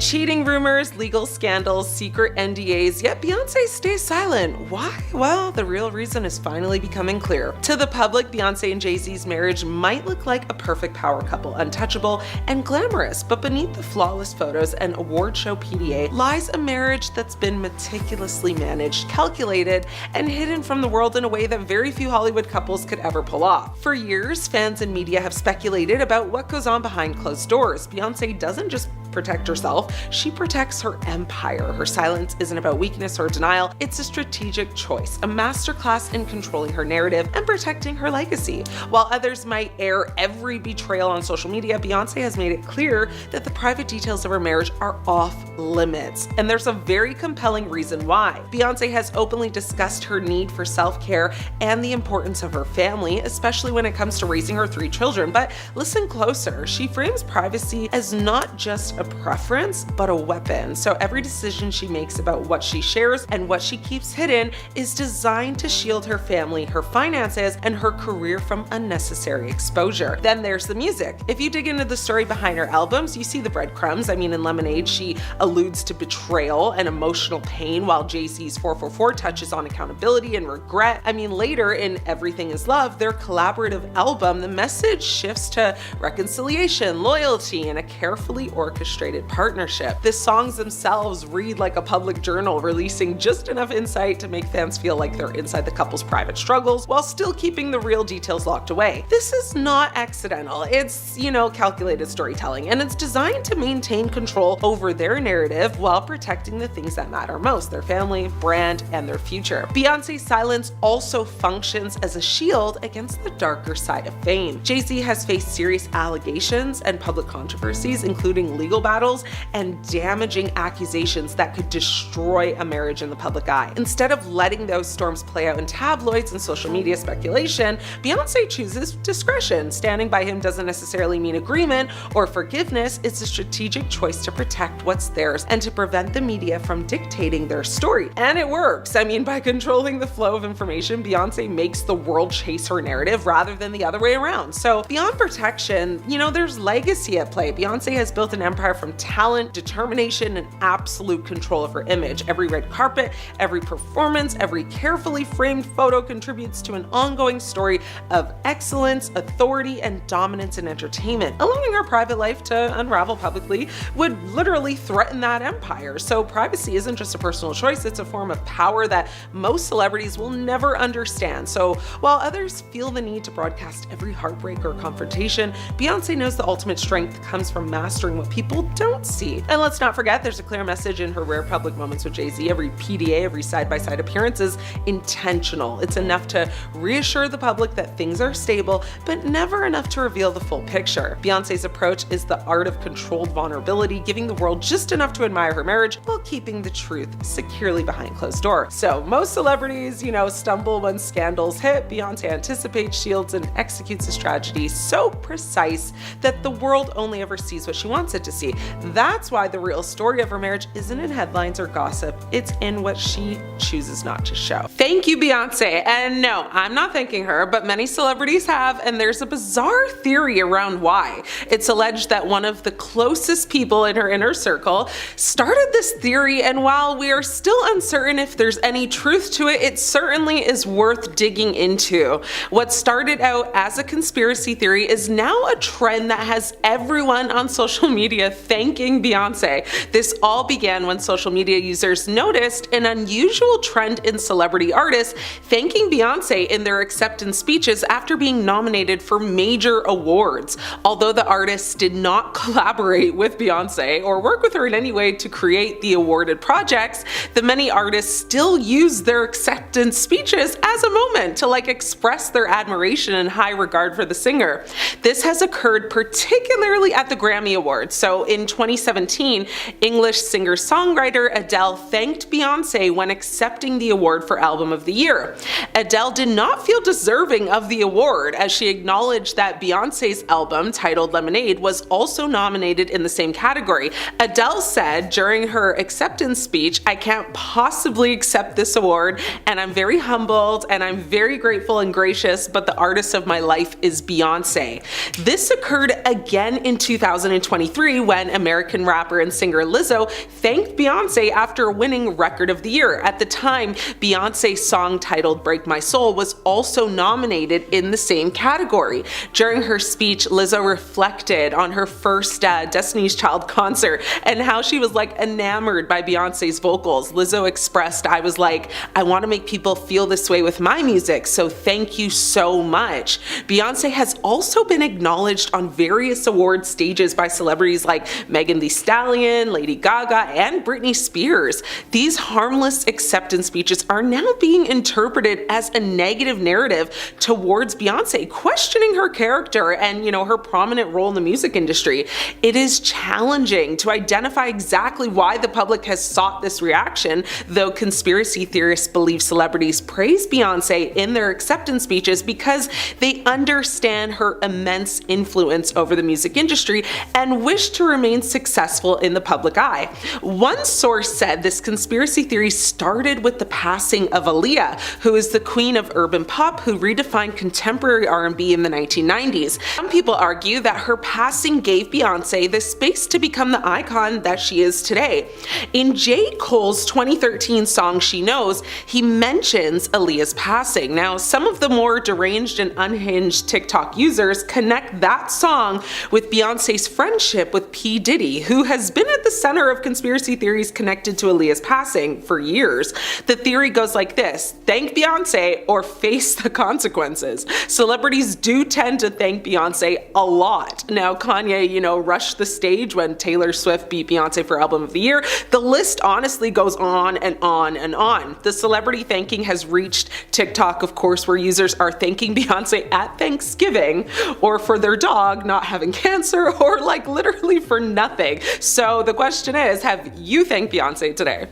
Cheating rumors, legal scandals, secret NDAs, yet Beyonce stays silent. Why? Well, the real reason is finally becoming clear. To the public, Beyonce and Jay Z's marriage might look like a perfect power couple, untouchable and glamorous, but beneath the flawless photos and award show PDA lies a marriage that's been meticulously managed, calculated, and hidden from the world in a way that very few Hollywood couples could ever pull off. For years, fans and media have speculated about what goes on behind closed doors. Beyonce doesn't just protect herself, she protects her empire. Her silence isn't about weakness or denial, it's a strategic choice, a masterclass in controlling her narrative and protecting her legacy. While others might air every betrayal on social media, Beyonce has made it clear that the private details of her marriage are off limits. And there's a very compelling reason why. Beyonce has openly discussed her need for self-care and the importance of her family, especially when it comes to raising her 3 children. But listen closer, she frames privacy as not just a preference, but a weapon. So every decision she makes about what she shares and what she keeps hidden is designed to shield her family, her finances, and her career from unnecessary exposure. Then there's the music. If you dig into the story behind her albums, you see the breadcrumbs. I mean, in Lemonade, she alludes to betrayal and emotional pain, while Jay Z's 444 touches on accountability and regret. I mean, later in Everything Is Love, their collaborative album, the message shifts to reconciliation, loyalty, and a carefully orchestrated partnership. The songs themselves read like a public journal, releasing just enough insight to make fans feel like they're inside the couple's private struggles while still keeping the real details locked away. This is not accidental. It's, calculated storytelling, and it's designed to maintain control over their narrative while protecting the things that matter most, their family, brand, and their future. Beyonce's silence also functions as a shield against the darker side of fame. Jay Z has faced serious allegations and public controversies, including legal battles and damaging accusations that could destroy a marriage in the public eye. Instead of letting those storms play out in tabloids and social media speculation, Beyonce chooses discretion. Standing by him doesn't necessarily mean agreement or forgiveness. It's a strategic choice to protect what's theirs and to prevent the media from dictating their story. And it works. I mean, by controlling the flow of information, Beyonce makes the world chase her narrative rather than the other way around. So beyond protection, there's legacy at play. Beyonce has built an empire from talent, determination, and absolute control of her image. Every red carpet, every performance, every carefully framed photo contributes to an ongoing story of excellence, authority, and dominance in entertainment. Allowing her private life to unravel publicly would literally threaten that empire. So privacy isn't just a personal choice, it's a form of power that most celebrities will never understand. So while others feel the need to broadcast every heartbreak or confrontation, Beyonce knows the ultimate strength comes from mastering what people don't see. And let's not forget, there's a clear message in her rare public moments with Jay Z. Every PDA, every side-by-side appearance is intentional. It's enough to reassure the public that things are stable, but never enough to reveal the full picture. Beyonce's approach is the art of controlled vulnerability, giving the world just enough to admire her marriage while keeping the truth securely behind closed doors. So most celebrities, stumble when scandals hit. Beyonce anticipates, shields, and executes a strategy so precise that the world only ever sees what she wants it to see. That's why the real story of her marriage isn't in headlines or gossip, it's in what she chooses not to show. Thank you, Beyonce. And no, I'm not thanking her, but many celebrities have, and there's a bizarre theory around why. It's alleged that one of the closest people in her inner circle started this theory, and while we are still uncertain if there's any truth to it, it certainly is worth digging into. What started out as a conspiracy theory is now a trend that has everyone on social media thanking Beyonce. This all began when social media users noticed an unusual trend in celebrity artists thanking Beyonce in their acceptance speeches after being nominated for major awards. Although the artists did not collaborate with Beyonce or work with her in any way to create the awarded projects, the many artists still use their acceptance speeches as a moment to express their admiration and high regard for the singer. This has occurred particularly at the Grammy Awards. So in 2017, English singer-songwriter Adele thanked Beyonce when accepting the award for Album of the Year. Adele did not feel deserving of the award, as she acknowledged that Beyonce's album, titled Lemonade, was also nominated in the same category. Adele said during her acceptance speech, "I can't possibly accept this award, and I'm very humbled, and I'm very grateful and gracious, but the artist of my life is Beyonce." This occurred again in 2023 when American rapper and singer Lizzo thanked Beyonce after winning Record of the Year. At the time, Beyonce's song titled Break My Soul was also nominated in the same category. During her speech, Lizzo reflected on her first Destiny's Child concert and how she was like enamored by Beyonce's vocals. Lizzo expressed, "I was like, I want to make people feel this way with my music, so thank you so much." Beyonce has also been acknowledged on various award stages by celebrities like Megan Thee Stallion, Lady Gaga, and Britney Spears. These harmless acceptance speeches are now being interpreted as a negative narrative towards Beyonce, questioning her character and, her prominent role in the music industry. It is challenging to identify exactly why the public has sought this reaction, though conspiracy theorists believe celebrities praise Beyonce in their acceptance speeches because they understand her immense influence over the music industry and wish to remain successful in the public eye. One source said this conspiracy theory started with the passing of Aaliyah, who is the queen of urban pop who redefined contemporary R&B in the 1990s. Some people argue that her passing gave Beyonce the space to become the icon that she is today. In J. Cole's 2013 song She Knows, he mentions Aaliyah's passing. Now, some of the more deranged and unhinged TikTok users connect that song with Beyonce's friendship with P. Diddy, who has been at the center of conspiracy theories connected to Aaliyah's passing for years. The theory goes like this: thank Beyonce or face the consequences. Celebrities do tend to thank Beyonce a lot. Now, Kanye, rushed the stage when Taylor Swift beat Beyonce for Album of the Year. The list honestly goes on and on and on. The celebrity thanking has reached TikTok, of course, where users are thanking Beyonce at Thanksgiving, or for their dog not having cancer, or like literally for nothing. So the question is, have you thanked Beyonce today?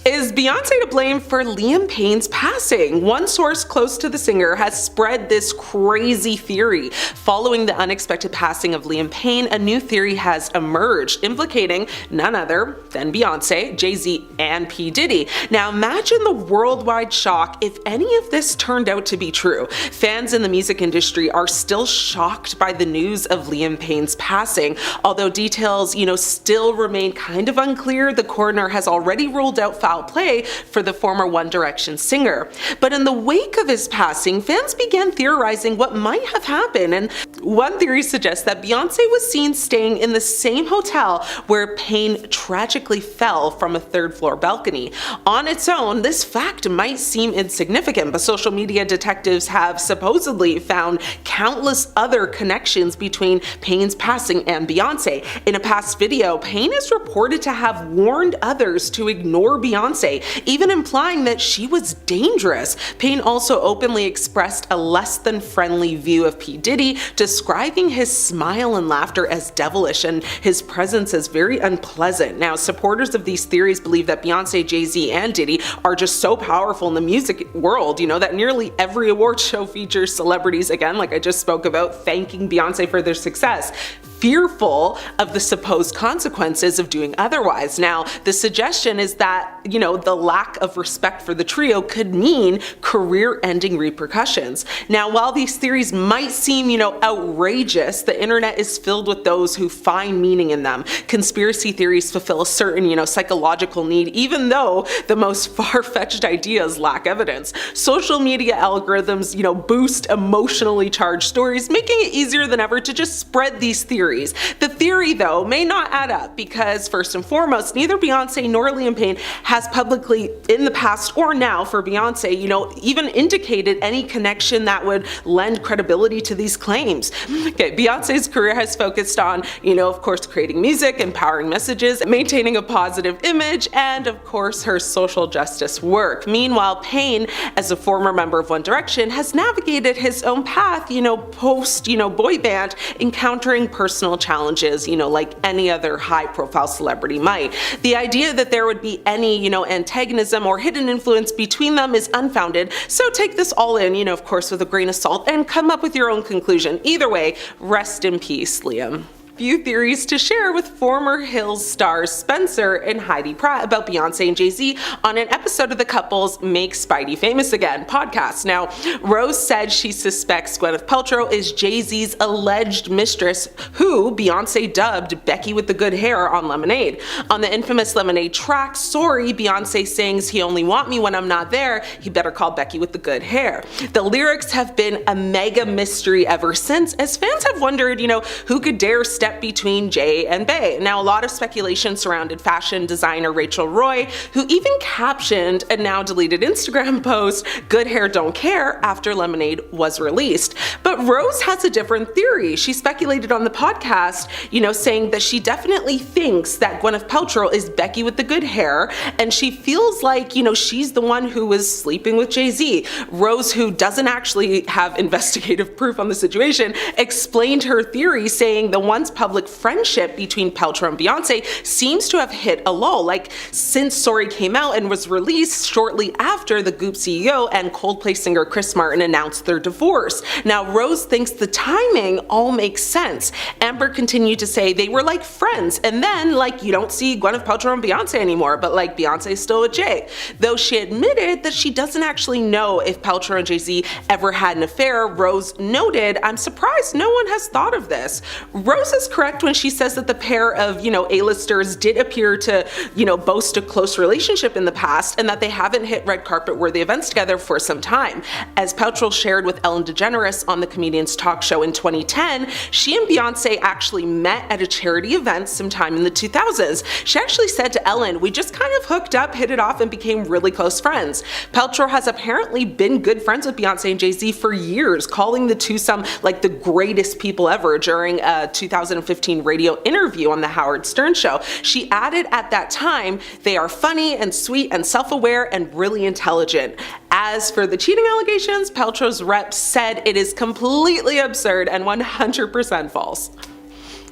Is Beyonce to blame for Liam Payne's passing? One source close to the singer has spread this crazy theory. Following the unexpected passing of Liam Payne, a new theory has emerged, implicating none other than Beyonce, Jay Z, and P. Diddy. Now imagine the worldwide shock if any of this turned out to be true. Fans in the music industry are still shocked by the news of Liam Payne's passing. Although details, still remain kind of unclear, the coroner has already ruled out foul play for the former One Direction singer. But in the wake of his passing, fans began theorizing what might have happened, and one theory suggests that Beyonce was seen staying in the same hotel where Payne tragically fell from a third-floor balcony. On its own, this fact might seem insignificant, but social media detectives have supposedly found countless other connections between Payne's passing and Beyonce. In a past video, Payne is reported to have warned others to ignore Beyonce, even implying that she was dangerous. Payne also openly expressed a less than friendly view of P. Diddy, describing his smile and laughter as devilish and his presence as very unpleasant. Now, supporters of these theories believe that Beyonce, Jay Z, and Diddy are just so powerful in the music world, that nearly every award show features celebrities, again, like I just spoke about, thanking Beyonce for their success, fearful of the supposed consequences of doing otherwise. Now, the suggestion is that, the lack of respect for the trio could mean career-ending repercussions. Now, while these theories might seem, outrageous, the internet is filled with those who find meaning in them. Conspiracy theories fulfill a certain, psychological need, even though the most far-fetched ideas lack evidence. Social media algorithms, boost emotionally charged stories, making it easier than ever to just spread these theories. The theory, though, may not add up because, first and foremost, neither Beyonce nor Liam Payne has publicly, in the past or now for Beyonce, even indicated any connection that would lend credibility to these claims. Okay, Beyonce's career has focused on, of course, creating music, empowering messages, maintaining a positive image, and of course, her social justice work. Meanwhile, Payne, as a former member of One Direction, has navigated his own path, post, boy band, encountering personal personal challenges, like any other high-profile celebrity might. The idea that there would be any, antagonism or hidden influence between them is unfounded, so take this all in, of course, with a grain of salt and come up with your own conclusion. Either way, rest in peace, Liam. Few theories to share with former Hills stars Spencer and Heidi Pratt about Beyonce and Jay Z on an episode of the couple's Make Spidey Famous Again podcast. Now, Rose said she suspects Gwyneth Paltrow is Jay Z's alleged mistress, who Beyonce dubbed Becky with the good hair on Lemonade. On the infamous Lemonade track, Sorry, Beyonce sings, "He only want me when I'm not there, he better call Becky with the good hair." The lyrics have been a mega mystery ever since, as fans have wondered, who could dare step between Jay and Bey. Now, a lot of speculation surrounded fashion designer Rachel Roy, who even captioned a now deleted Instagram post, "Good hair don't care," after Lemonade was released. But Rose has a different theory. She speculated on the podcast, saying that she definitely thinks that Gwyneth Paltrow is Becky with the good hair, and she feels like, she's the one who was sleeping with Jay Z. Rose, who doesn't actually have investigative proof on the situation, explained her theory, saying the once public friendship between Paltrow and Beyonce seems to have hit a lull. Like, since Sorry came out and was released shortly after the Goop CEO and Coldplay singer Chris Martin announced their divorce. Now, Rose thinks the timing all makes sense. Amber continued to say they were like friends, and then, you don't see Gwyneth Paltrow and Beyonce anymore, but Beyonce's still with Jay. Though she admitted that she doesn't actually know if Paltrow and Jay Z ever had an affair, Rose noted, "I'm surprised no one has thought of this." Rose is correct when she says that the pair of, A-listers did appear to, boast a close relationship in the past, and that they haven't hit red carpet worthy events together for some time. As Paltrow shared with Ellen DeGeneres on the Comedian's Talk Show in 2010, she and Beyonce actually met at a charity event sometime in the 2000s. She actually said to Ellen, "We just kind of hooked up, hit it off, and became really close friends." Paltrow has apparently been good friends with Beyonce and Jay Z for years, calling the twosome the greatest people ever during a 2015 radio interview on the Howard Stern show. She added at that time, "They are funny and sweet and self-aware and really intelligent." As for the cheating allegations, Paltrow's rep said it is completely absurd and 100% false.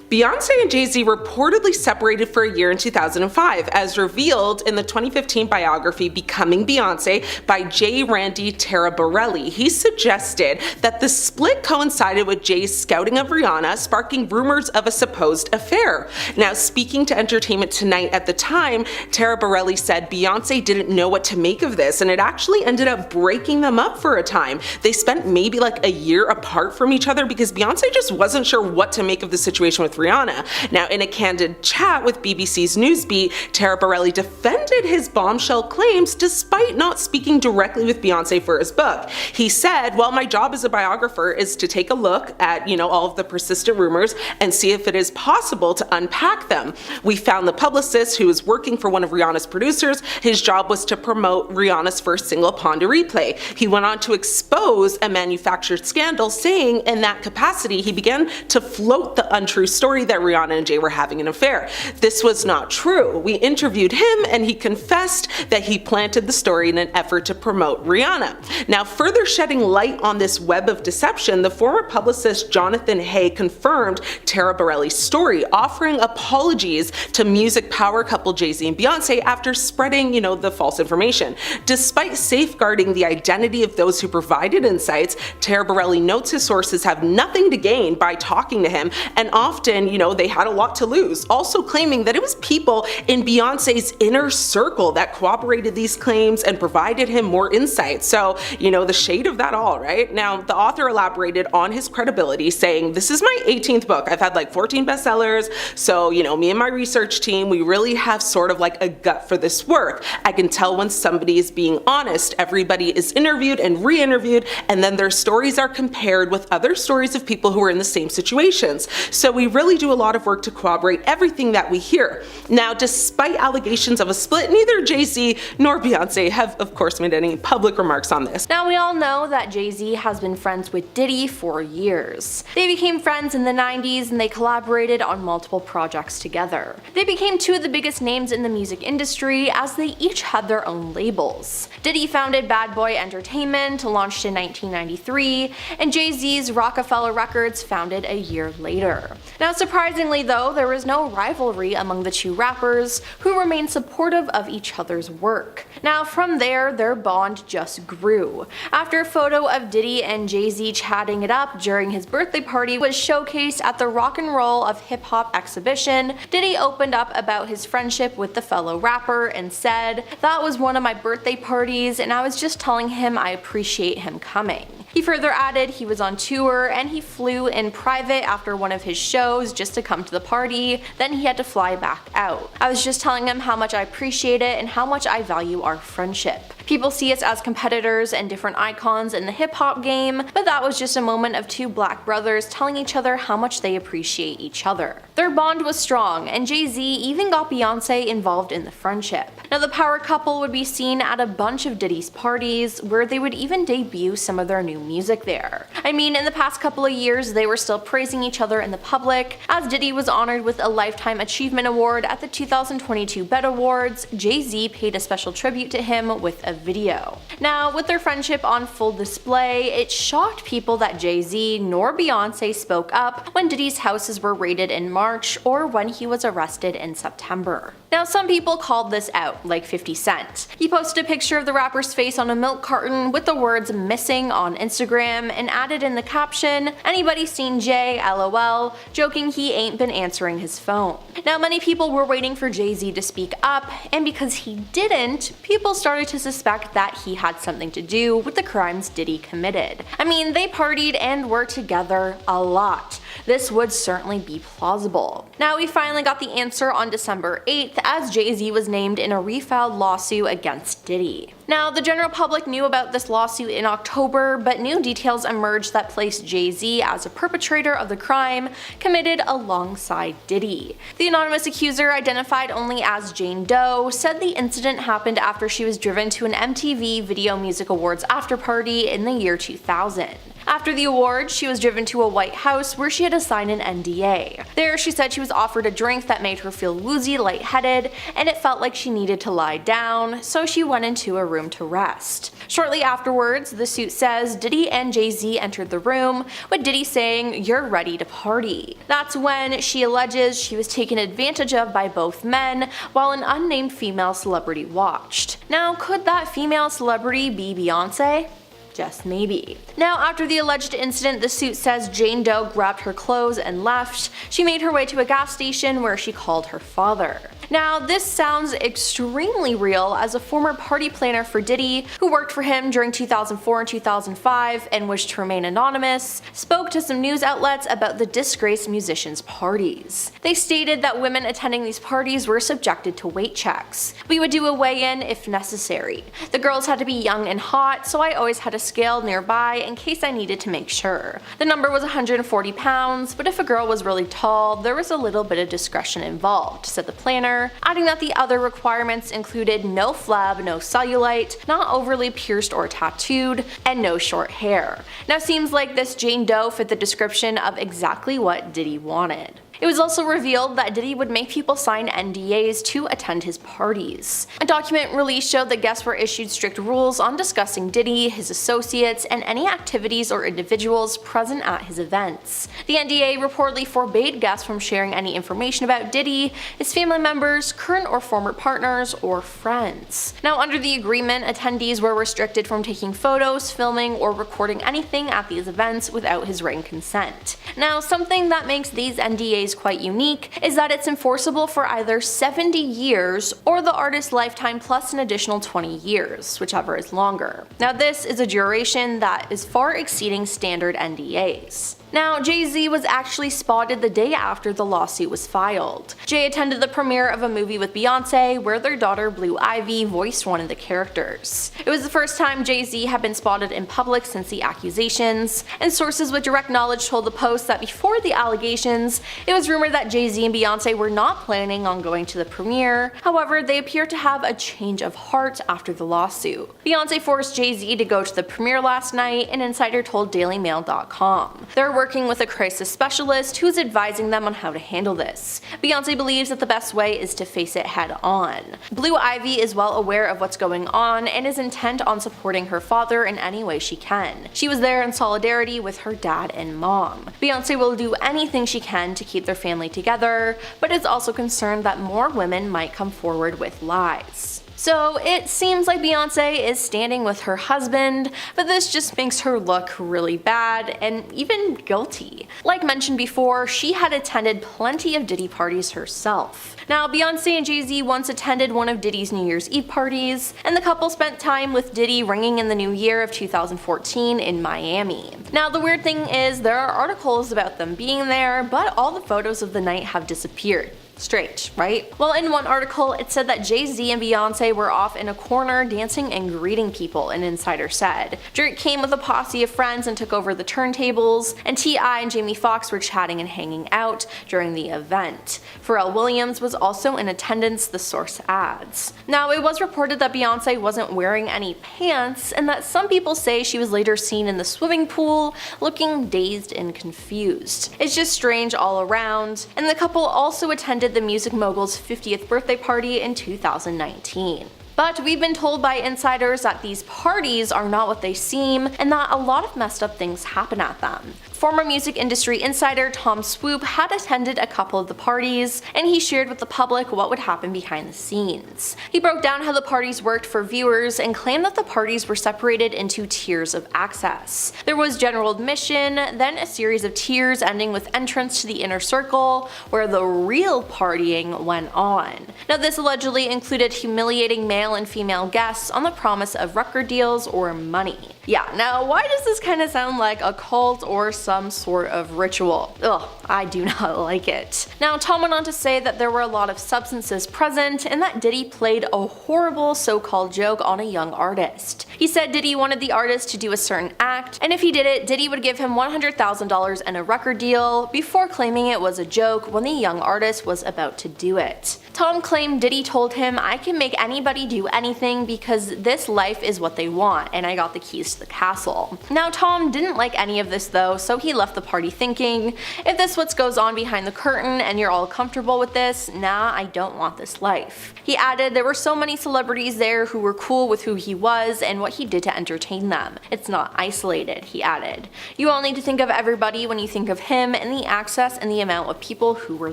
Beyonce and Jay Z reportedly separated for a year in 2005, as revealed in the 2015 biography Becoming Beyonce by J. Randy Taraborelli. He suggested that the split coincided with Jay's scouting of Rihanna, sparking rumors of a supposed affair. Now, speaking to Entertainment Tonight at the time, Taraborelli said Beyonce didn't know what to make of this, and it actually ended up breaking them up for a time. They spent maybe a year apart from each other because Beyonce just wasn't sure what to make of the situation with Rihanna. Now, in a candid chat with BBC's Newsbeat, Taraborelli defended his bombshell claims despite not speaking directly with Beyonce for his book. He said, "Well, my job as a biographer is to take a look at, all of the persistent rumors and see if it is possible to unpack them. We found the publicist who was working for one of Rihanna's producers. His job was to promote Rihanna's first single, Pon de Replay. He went on to expose a manufactured scandal, saying in that capacity he began to float the untrue story that Rihanna and Jay were having an affair. This was not true. We interviewed him and he confessed that he planted the story in an effort to promote Rihanna." Now, further shedding light on this web of deception, the former publicist Jonathan Hay confirmed Taraborelli's story, offering apologies to music power couple Jay Z and Beyonce after spreading, the false information. Despite safeguarding the identity of those who provided insights, Taraborelli notes his sources have nothing to gain by talking to him, and often they had a lot to lose, also claiming that it was people in Beyonce's inner circle that corroborated these claims and provided him more insight. So, the shade of that all, right? Now, the author elaborated on his credibility, saying, "This is my 18th book. I've had 14 bestsellers, so, me and my research team, we really have sort of a gut for this work. I can tell when somebody is being honest. Everybody is interviewed and re-interviewed, and then their stories are compared with other stories of people who are in the same situations. So we really do a lot of work to corroborate everything that we hear." Now, despite allegations of a split, neither Jay Z nor Beyonce have, of course, made any public remarks on this. Now, we all know that Jay Z has been friends with Diddy for years. They became friends in the 90s and they collaborated on multiple projects together. They became two of the biggest names in the music industry as they each had their own labels. Diddy founded Bad Boy Entertainment, launched in 1993, and Jay Z's Rockefeller Records, founded a year later. Now, surprisingly though, there was no rivalry among the two rappers, who remained supportive of each other's work. Now from there, their bond just grew. After a photo of Diddy and Jay Z chatting it up during his birthday party was showcased at the Rock and Roll of Hip Hop exhibition, Diddy opened up about his friendship with the fellow rapper and said, "That was one of my birthday parties and I was just telling him I appreciate him coming." He further added he was on tour and he flew in private after one of his shows just to come to the party, then he had to fly back out. "I was just telling him how much I appreciate it and how much I value our friendship. People see us as competitors and different icons in the hip hop game, but that was just a moment of two black brothers telling each other how much they appreciate each other." Their bond was strong, and Jay Z even got Beyonce involved in the friendship. Now the power couple would be seen at a bunch of Diddy's parties, where they would even debut some of their new music there. I mean, in the past couple of years, they were still praising each other in the public, as Diddy was honored with a Lifetime Achievement Award at the 2022 BET Awards. Jay Z paid a special tribute to him with a video. Now, with their friendship on full display, it shocked people that Jay Z nor Beyonce spoke up when Diddy's houses were raided in March or when he was arrested in September. Now, some people called this out, like 50 Cent. He posted a picture of the rapper's face on a milk carton with the words "missing" on Instagram and added in the caption, "Anybody seen Jay? LOL," joking he ain't been answering his phone. Now, many people were waiting for Jay Z to speak up, and because he didn't, people started to suspect that he had something to do with the crimes Diddy committed. I mean, they partied and were together a lot. This would certainly be plausible. Now we finally got the answer on December 8th, as Jay Z was named in a refiled lawsuit against Diddy. Now, the general public knew about this lawsuit in October, but new details emerged that placed Jay Z as a perpetrator of the crime committed alongside Diddy. The anonymous accuser, identified only as Jane Doe, said the incident happened after she was driven to an MTV Video Music Awards afterparty in the year 2000. After the awards, she was driven to a White House where she had to sign an NDA. There, she said she was offered a drink that made her feel woozy, lightheaded, and it felt like she needed to lie down, so she went into a room to rest. Shortly afterwards, the suit says Diddy and Jay Z entered the room, with Diddy saying, "You're ready to party." That's when she alleges she was taken advantage of by both men, while an unnamed female celebrity watched. Now, could that female celebrity be Beyonce? Just maybe. Now, after the alleged incident, the suit says Jane Doe grabbed her clothes and left. She made her way to a gas station where she called her father. Now, this sounds extremely real, as a former party planner for Diddy, who worked for him during 2004 and 2005 and wished to remain anonymous, spoke to some news outlets about the disgraced musicians' parties. They stated that women attending these parties were subjected to weight checks. We would do a weigh-in if necessary. The girls had to be young and hot, so I always had a scale nearby in case I needed to make sure. The number was 140 pounds, but if a girl was really tall, there was a little bit of discretion involved, said the planner, adding that the other requirements included no flab, no cellulite, not overly pierced or tattooed, and no short hair. Now, seems like this Jane Doe fit the description of exactly what Diddy wanted. It was also revealed that Diddy would make people sign NDAs to attend his parties. A document released showed that guests were issued strict rules on discussing Diddy, his associates, and any activities or individuals present at his events. The NDA reportedly forbade guests from sharing any information about Diddy, his family members, current or former partners, or friends. Now, under the agreement, attendees were restricted from taking photos, filming, or recording anything at these events without his written consent. Now, something that makes these NDAs quite unique is that it's enforceable for either 70 years or the artist's lifetime plus an additional 20 years, whichever is longer. Now, this is a duration that is far exceeding standard NDAs. Now, Jay Z was actually spotted the day after the lawsuit was filed. Jay attended the premiere of a movie with Beyonce where their daughter Blue Ivy voiced one of the characters. It was the first time Jay Z had been spotted in public since the accusations, and sources with direct knowledge told the Post that before the allegations, it was rumored that Jay Z and Beyonce were not planning on going to the premiere. However, they appear to have a change of heart after the lawsuit. Beyonce forced Jay Z to go to the premiere last night, an insider told DailyMail.com. There were working with a crisis specialist who's advising them on how to handle this. Beyonce believes that the best way is to face it head on. Blue Ivy is well aware of what's going on and is intent on supporting her father in any way she can. She was there in solidarity with her dad and mom. Beyonce will do anything she can to keep their family together, but is also concerned that more women might come forward with lies. So it seems like Beyonce is standing with her husband, but this just makes her look really bad and even guilty. Like mentioned before, she had attended plenty of Diddy parties herself. Now, Beyoncé and Jay Z once attended one of Diddy's New Year's Eve parties, and the couple spent time with Diddy ringing in the new year of 2014 in Miami. Now, the weird thing is there are articles about them being there, but all the photos of the night have disappeared. Strange, right? Well, in one article, it said that Jay Z and Beyonce were off in a corner dancing and greeting people, an insider said. Drake came with a posse of friends and took over the turntables, and T.I. and Jamie Foxx were chatting and hanging out during the event. Pharrell Williams was also in attendance, the source adds. Now, it was reported that Beyonce wasn't wearing any pants, and that some people say she was later seen in the swimming pool, looking dazed and confused. It's just strange all around, and the couple also attended the music mogul's 50th birthday party in 2019. But we've been told by insiders that these parties are not what they seem, and that a lot of messed up things happen at them. Former music industry insider Tom Swoop had attended a couple of the parties, and he shared with the public what would happen behind the scenes. He broke down how the parties worked for viewers and claimed that the parties were separated into tiers of access. There was general admission, then a series of tiers ending with entrance to the inner circle, where the real partying went on. Now, this allegedly included humiliating male and female guests on the promise of record deals or money. Yeah, now why does this kind of sound like a cult or some sort of ritual? Ugh, I do not like it. Now, Tom went on to say that there were a lot of substances present and that Diddy played a horrible so-called joke on a young artist. He said Diddy wanted the artist to do a certain act, and if he did it, Diddy would give him $100,000 and a record deal, before claiming it was a joke when the young artist was about to do it. Tom claimed Diddy told him, "I can make anybody do anything because this life is what they want, and I got the keys to the castle." Now, Tom didn't like any of this though, so he left the party thinking, if this what goes on behind the curtain and you're all comfortable with this, nah, I don't want this life. He added there were so many celebrities there who were cool with who he was and what he did to entertain them. It's not isolated, he added. You all need to think of everybody when you think of him and the access and the amount of people who were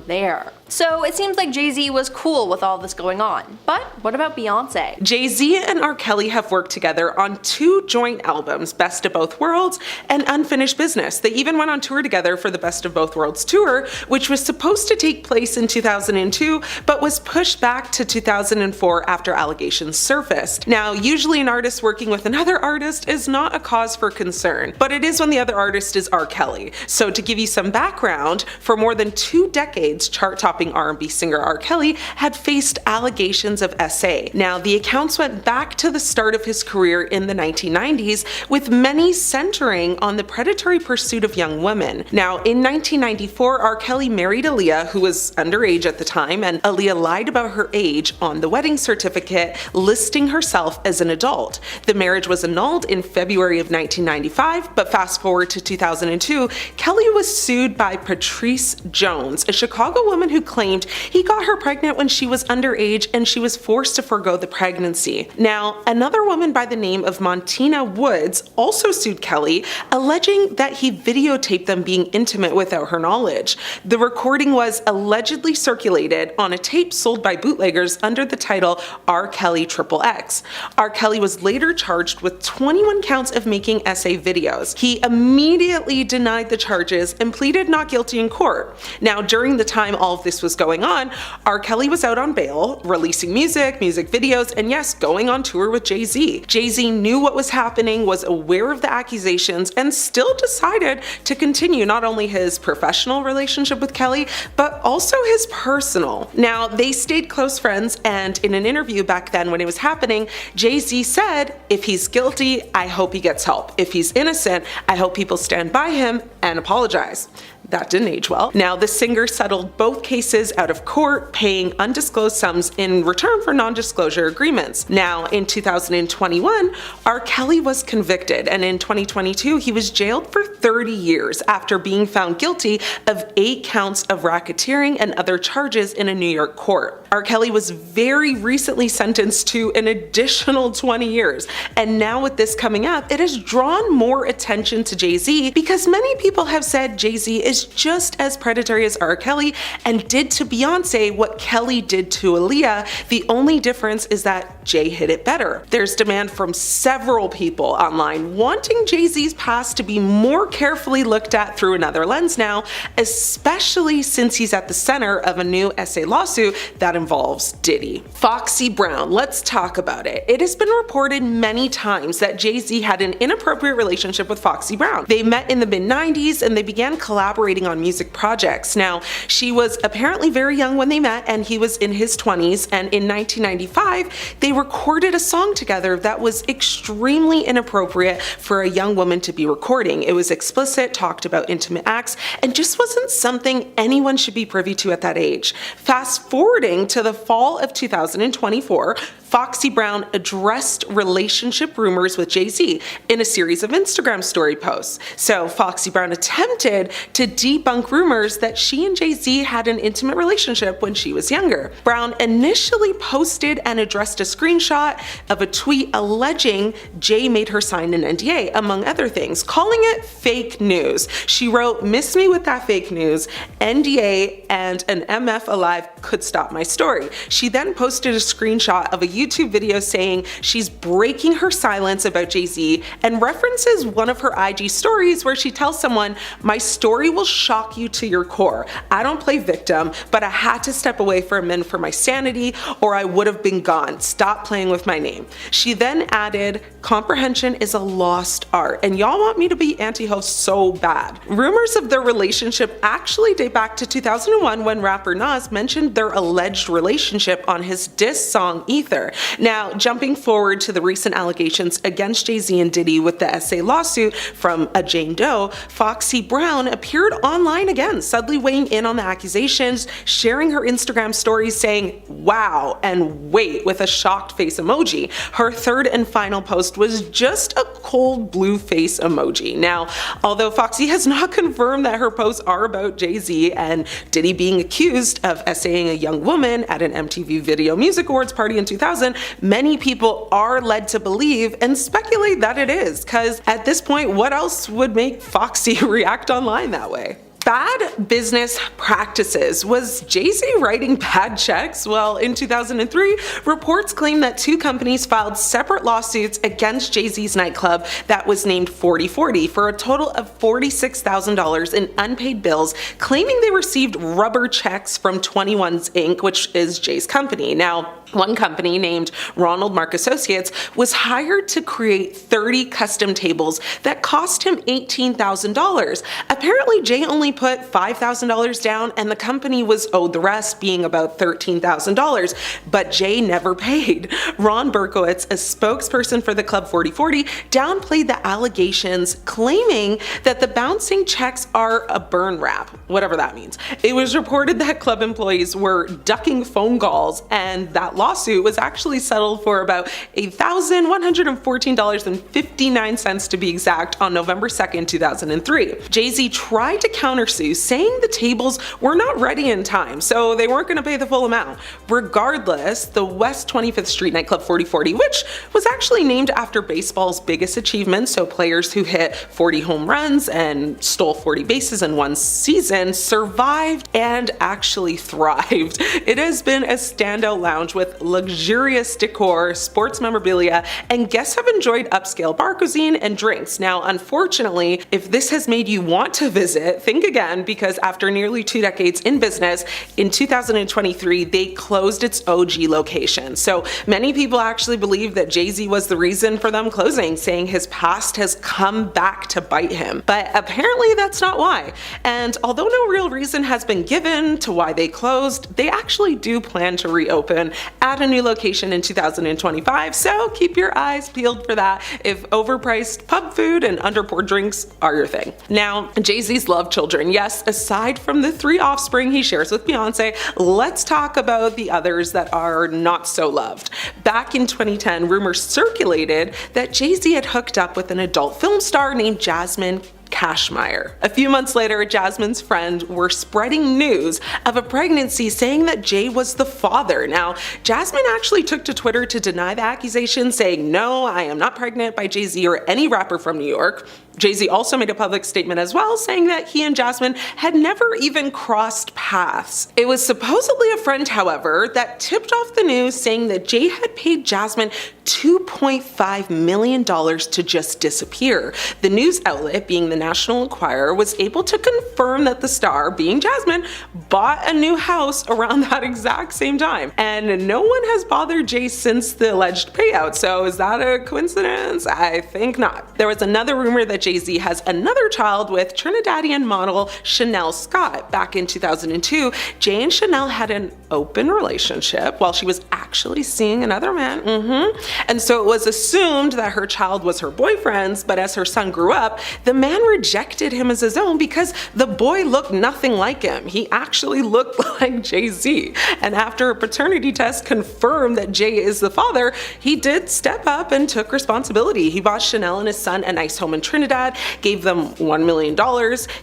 there. So it seems like Jay Z was cool with all this going on. But what about Beyonce? Jay Z and R. Kelly have worked together on 2 joint albums, Best of Both Worlds and Unfinished Business. They even went on tour together for the Best of Both Worlds tour, which was supposed to take place in 2002, but was pushed back to 2004 after allegations surfaced. Now, usually an artist working with another artist is not a cause for concern, but it is when the other artist is R. Kelly. So to give you some background, for more than 2 decades, chart-topping R&B singer R. Kelly had faced allegations of SA. Now, the accounts went back to the start of his career in the 1990s, with many centering on the predatory pursuit of young women. Now, in 1994, R. Kelly married Aaliyah, who was underage at the time, and Aaliyah lied about her age on the wedding certificate, listing herself as an adult. The marriage was annulled in February of 1995, but fast forward to 2002, Kelly was sued by Patrice Jones, a Chicago woman who claimed he got her pregnant when she was underage and she was forced to forego the pregnancy. Now, another woman by the name of Montina Woods also sued Kelly, alleging that he videotaped them being intimate without her knowledge. The recording was allegedly circulated on a tape sold by bootleggers under the title R. Kelly XXX. R. Kelly was later charged with 21 counts of making SA videos. He immediately denied the charges and pleaded not guilty in court. Now, during the time all of this was going on, R. Kelly was out on bail, releasing music videos, and yes, going on tour with Jay Z. Jay Z knew what was happening, was aware of the accusations, and still decided to continue not only his professional relationship with Kelly, but also his personal. Now, they stayed close friends, and in an interview back then when it was happening, Jay Z said, "If he's guilty, I hope he gets help. If he's innocent, I hope people stand by him and apologize." That didn't age well. Now, the singer settled both cases out of court, paying undisclosed sums in return for non-disclosure agreements. Now, in 2021, R. Kelly was convicted, and in 2022, he was jailed for 30 years after being found guilty of 8 counts of racketeering and other charges in a New York court. R. Kelly was very recently sentenced to an additional 20 years, and now with this coming up, it has drawn more attention to Jay Z because many people have said Jay Z is just as predatory as R. Kelly and did to Beyonce what Kelly did to Aaliyah. The only difference is that Jay hit it better. There's demand from several people online wanting Jay Z's past to be more carefully looked at through another lens now, especially since he's at the center of a new SA lawsuit that involves Diddy. Foxy Brown, let's talk about it. It has been reported many times that Jay Z had an inappropriate relationship with Foxy Brown. They met in the mid-90s and they began collaborating on music projects. Now, she was apparently very young when they met and he was in his 20s, and in 1995 they recorded a song together that was extremely inappropriate for a young woman to be recording. It was explicit, talked about intimate acts, and just wasn't something anyone should be privy to at that age. Fast forwarding to the fall of 2024, Foxy Brown addressed relationship rumors with Jay Z in a series of Instagram story posts. So Foxy Brown attempted to debunk rumors that she and Jay Z had an intimate relationship when she was younger. Brown initially posted and addressed a screenshot of a tweet alleging Jay made her sign an NDA, among other things, calling it fake news. She wrote, "Miss me with that fake news, NDA and an MF alive could stop my story." She then posted a screenshot of a YouTube video saying she's breaking her silence about Jay Z and references one of her IG stories where she tells someone, "My story will shock you to your core. I don't play victim, but I had to step away for a minute for my sanity or I would have been gone. Stop playing with my name." She then added, "Comprehension is a lost art and y'all want me to be anti-ho so bad." Rumors of their relationship actually date back to 2001 when rapper Nas mentioned their alleged relationship on his diss song Ether. Now, jumping forward to the recent allegations against Jay Z and Diddy with the SA lawsuit from a Jane Doe, Foxy Brown appeared online again, suddenly weighing in on the accusations, sharing her Instagram stories saying, "Wow," and "Wait," with a shocked face emoji. Her third and final post was just a cold blue face emoji. Now, although Foxy has not confirmed that her posts are about Jay Z and Diddy being accused of essaying a young woman at an MTV Video Music Awards party in 2000, many people are led to believe and speculate that it is, because at this point, what else would make Foxy react online that way? Bad business practices. Was Jay Z writing bad checks? Well, in 2003, reports claim that 2 companies filed separate lawsuits against Jay Z's nightclub that was named 4040 for a total of $46,000 in unpaid bills, claiming they received rubber checks from 21's Inc., which is Jay's company. Now, one company named Ronald Mark Associates was hired to create 30 custom tables that cost him $18,000. Apparently, Jay only put $5,000 down and the company was owed the rest, being about $13,000, but Jay never paid. Ron Berkowitz, a spokesperson for the Club 4040, downplayed the allegations, claiming that the bouncing checks are a burn wrap, whatever that means. It was reported that club employees were ducking phone calls, and that lawsuit was actually settled for about $1,114.59 to be exact on November 2nd, 2003. Jay Z tried to countersue, saying the tables were not ready in time, so they weren't going to pay the full amount. Regardless, the West 25th Street nightclub 4040, which was actually named after baseball's biggest achievement, so players who hit 40 home runs and stole 40 bases in one season, survived and actually thrived. It has been a standout lounge with luxurious decor, sports memorabilia, and guests have enjoyed upscale bar cuisine and drinks. Now, unfortunately, if this has made you want to visit, think again, because after nearly 2 decades in business, in 2023, they closed its OG location. So many people actually believe that Jay Z was the reason for them closing, saying his past has come back to bite him. But apparently that's not why. And although no real reason has been given to why they closed, they actually do plan to reopen at a new location in 2025, so keep your eyes peeled for that if overpriced pub food and underpoured drinks are your thing. Now, Jay Z's love children. Yes, aside from the 3 offspring he shares with Beyonce, let's talk about the others that are not so loved. Back in 2010, rumors circulated that Jay Z had hooked up with an adult film star named Jasmine Cashmere. A few months later, Jasmine's friends were spreading news of a pregnancy, saying that Jay was the father. Now, Jasmine actually took to Twitter to deny the accusation, saying, "No, I am not pregnant by Jay Z or any rapper from New York." Jay Z also made a public statement as well, saying that he and Jasmine had never even crossed paths. It was supposedly a friend, however, that tipped off the news, saying that Jay had paid Jasmine $2.5 million to just disappear. The news outlet, being the National Enquirer, was able to confirm that the star, being Jasmine, bought a new house around that exact same time. And no one has bothered Jay since the alleged payout, so is that a coincidence? I think not. There was another rumor that Jay Z has another child with Trinidadian model Chanel Scott. Back in 2002, Jay and Chanel had an open relationship while she was actually seeing another man. And so it was assumed that her child was her boyfriend's, but as her son grew up, the man rejected him as his own because the boy looked nothing like him. He actually looked like Jay Z. And after a paternity test confirmed that Jay is the father, he did step up and took responsibility. He bought Chanel and his son a nice home in Trinidad, gave them $1 million.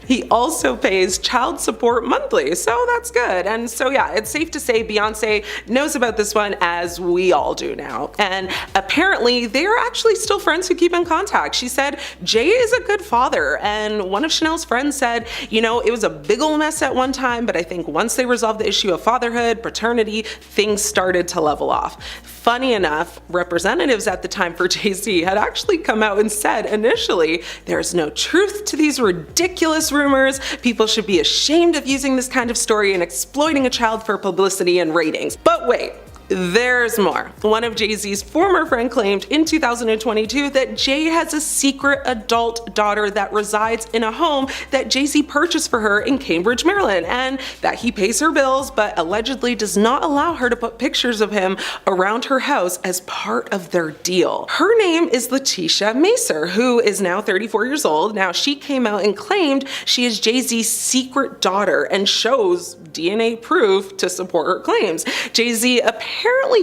He also pays child support monthly, so that's good. And so yeah, it's safe to say Beyonce knows about this one, as we all do now. And apparently they are actually still friends who keep in contact. She said Jay is a good father, and one of Chanel's friends said, you know, it was a big ol' mess at one time, but I think once they resolved the issue of fatherhood, paternity, things started to level off. Funny enough, representatives at the time for Jay Z had actually come out and said initially, there's no truth to these ridiculous rumors. People should be ashamed of using this kind of story and exploiting a child for publicity and ratings. But wait, there's more. One of Jay Z's former friends claimed in 2022 that Jay has a secret adult daughter that resides in a home that Jay Z purchased for her in Cambridge, Maryland, and that he pays her bills but allegedly does not allow her to put pictures of him around her house as part of their deal. Her name is Letitia Macer, who is now 34 years old. Now, she came out and claimed she is Jay Z's secret daughter and shows DNA proof to support her claims. Jay Z apparently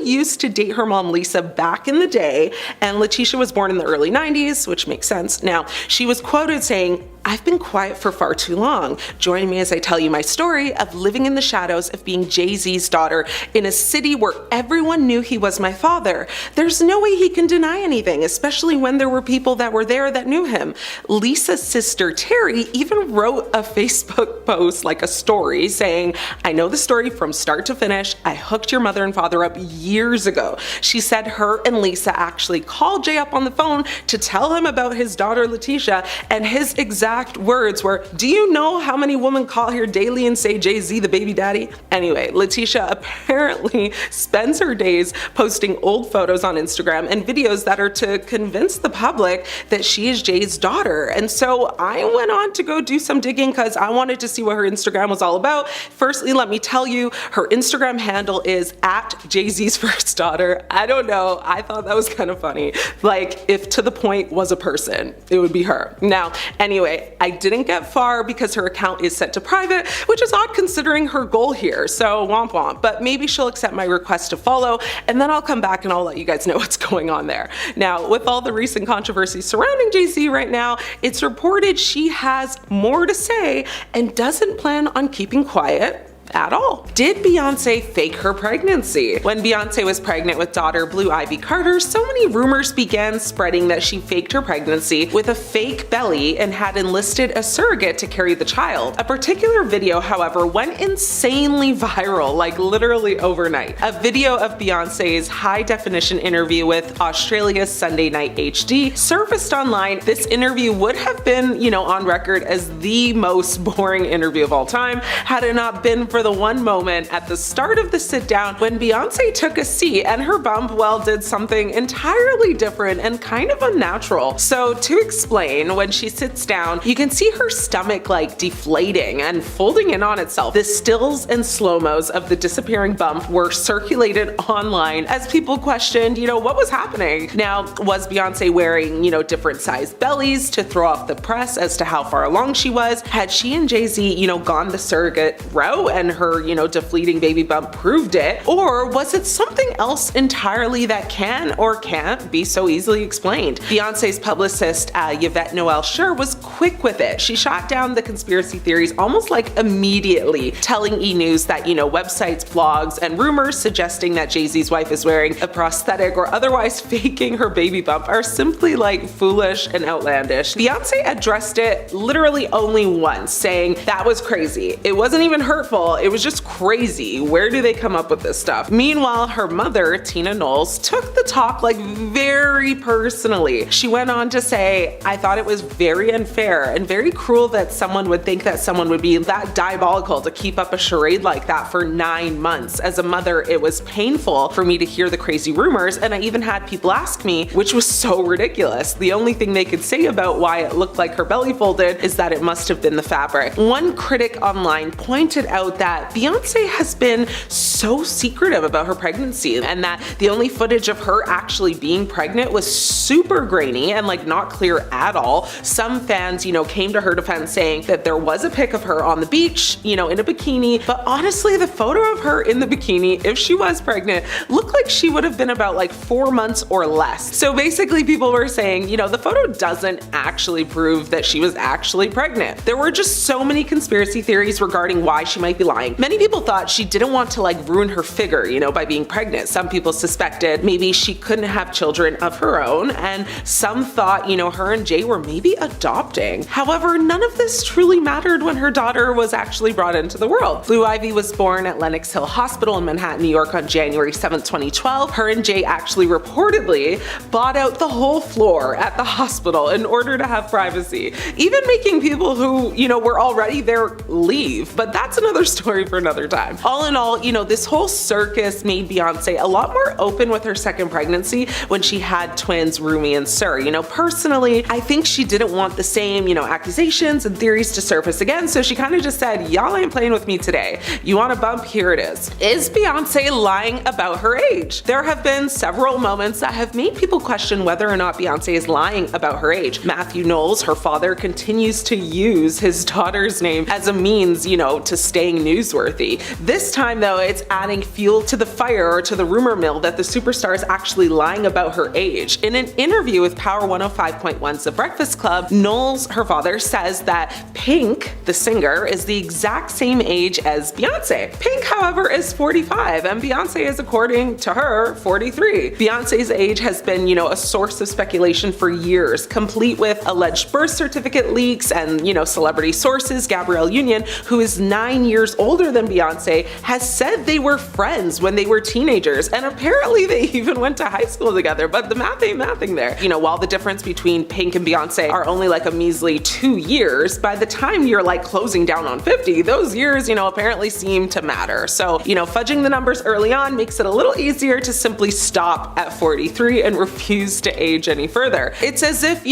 used to date her mom Lisa back in the day, and Letitia was born in the early 90s, which makes sense. Now, she was quoted saying, "I've been quiet for far too long. Join me as I tell you my story of living in the shadows of being Jay Z's daughter in a city where everyone knew he was my father. There's no way he can deny anything, especially when there were people that were there that knew him." Lisa's sister Terry even wrote a Facebook post, like a story, saying, "I know the story from start to finish. I hooked your mother and father up years ago." She said her and Lisa actually called Jay up on the phone to tell him about his daughter Letitia, and his exact words were, "Do you know how many women call here daily and say Jay Z the baby daddy?" Anyway, Letitia apparently spends her days posting old photos on Instagram and videos that are to convince the public that she is Jay's daughter. And so I went on to go do some digging because I wanted to see what her Instagram was all about. Firstly, let me tell you, her Instagram handle is at Jay Z's first daughter. I don't know, I thought that was kind of funny. Like, if to the point was a person, it would be her. Now, anyway, I didn't get far because her account is set to private, which is odd considering her goal here, so womp womp. But maybe she'll accept my request to follow, and then I'll come back and I'll let you guys know what's going on there. Now, with all the recent controversy surrounding Jay Z right now, it's reported she has more to say and doesn't plan on keeping quiet at all. Did Beyonce fake her pregnancy? When Beyonce was pregnant with daughter Blue Ivy Carter, so many rumors began spreading that she faked her pregnancy with a fake belly and had enlisted a surrogate to carry the child. A particular video, however, went insanely viral, like literally overnight. A video of Beyonce's high-definition interview with Australia's Sunday Night HD surfaced online. This interview would have been, on record as the most boring interview of all time had it not been for for the one moment at the start of the sit down when Beyonce took a seat and her bump, well, did something entirely different and kind of unnatural. So to explain, when she sits down, you can see her stomach like deflating and folding in on itself. The stills and slow-mos of the disappearing bump were circulated online as people questioned, what was happening? Now, was Beyonce wearing, different sized bellies to throw off the press as to how far along she was? Had she and Jay Z, gone the surrogate route and her, deflating baby bump proved it? Or was it something else entirely that can or can't be so easily explained? Beyonce's publicist, Yvette Noel Schur, was quick with it. She shot down the conspiracy theories almost like immediately, telling E! News that, websites, blogs, and rumors suggesting that Jay Z's wife is wearing a prosthetic or otherwise faking her baby bump are simply like foolish and outlandish. Beyonce addressed it literally only once, saying that was crazy. It wasn't even hurtful, it was just crazy. Where do they come up with this stuff? Meanwhile, her mother, Tina Knowles, took the talk like very personally. She went on to say, I thought it was very unfair and very cruel that someone would think that someone would be that diabolical to keep up a charade like that for 9 months. As a mother, it was painful for me to hear the crazy rumors, and I even had people ask me, which was so ridiculous. The only thing they could say about why it looked like her belly folded is that it must have been the fabric. One critic online pointed out that Beyonce has been so secretive about her pregnancy and that the only footage of her actually being pregnant was super grainy and like not clear at all. Some fans, came to her defense saying that there was a pic of her on the beach, in a bikini, but honestly, the photo of her in the bikini, if she was pregnant, looked like she would have been about like 4 months or less. So basically people were saying, the photo doesn't actually prove that she was actually pregnant. There were just so many conspiracy theories regarding why she might be lying. Many people thought she didn't want to like ruin her figure, by being pregnant. Some people suspected maybe she couldn't have children of her own, and some thought, her and Jay were maybe adopting. However, none of this truly mattered when her daughter was actually brought into the world. Blue Ivy was born at Lenox Hill Hospital in Manhattan, New York on January 7th, 2012. Her and Jay actually reportedly bought out the whole floor at the hospital in order to have privacy, even making people who, were already there leave. But that's another story for another time. All in all, this whole circus made Beyonce a lot more open with her second pregnancy when she had twins Rumi and Sir. Personally, I think she didn't want the same, accusations and theories to surface again, so she kind of just said, y'all ain't playing with me today. You want a bump? Here it is. Is Beyonce lying about her age? There have been several moments that have made people question whether or not Beyonce is lying about her age. Matthew Knowles, her father, continues to use his daughter's name as a means, to staying newsworthy. This time though, it's adding fuel to the fire or to the rumor mill that the superstar is actually lying about her age. In an interview with Power 105.1's The Breakfast Club, Knowles, her father, says that Pink, the singer, is the exact same age as Beyonce. Pink, however, is 45 and Beyonce is, according to her, 43. Beyonce's age has been, a source of speculation for years, complete with alleged birth certificate leaks and, celebrity sources. Gabrielle Union, who is 9 years older than Beyonce, has said they were friends when they were teenagers, and apparently they even went to high school together, but the math ain't mathing there. While the difference between Pink and Beyonce are only like a measly 2 years, by the time you're like closing down on 50, those years, apparently seem to matter. So, fudging the numbers early on makes it a little easier to simply stop at 43 and refuse to age any further. It's as if,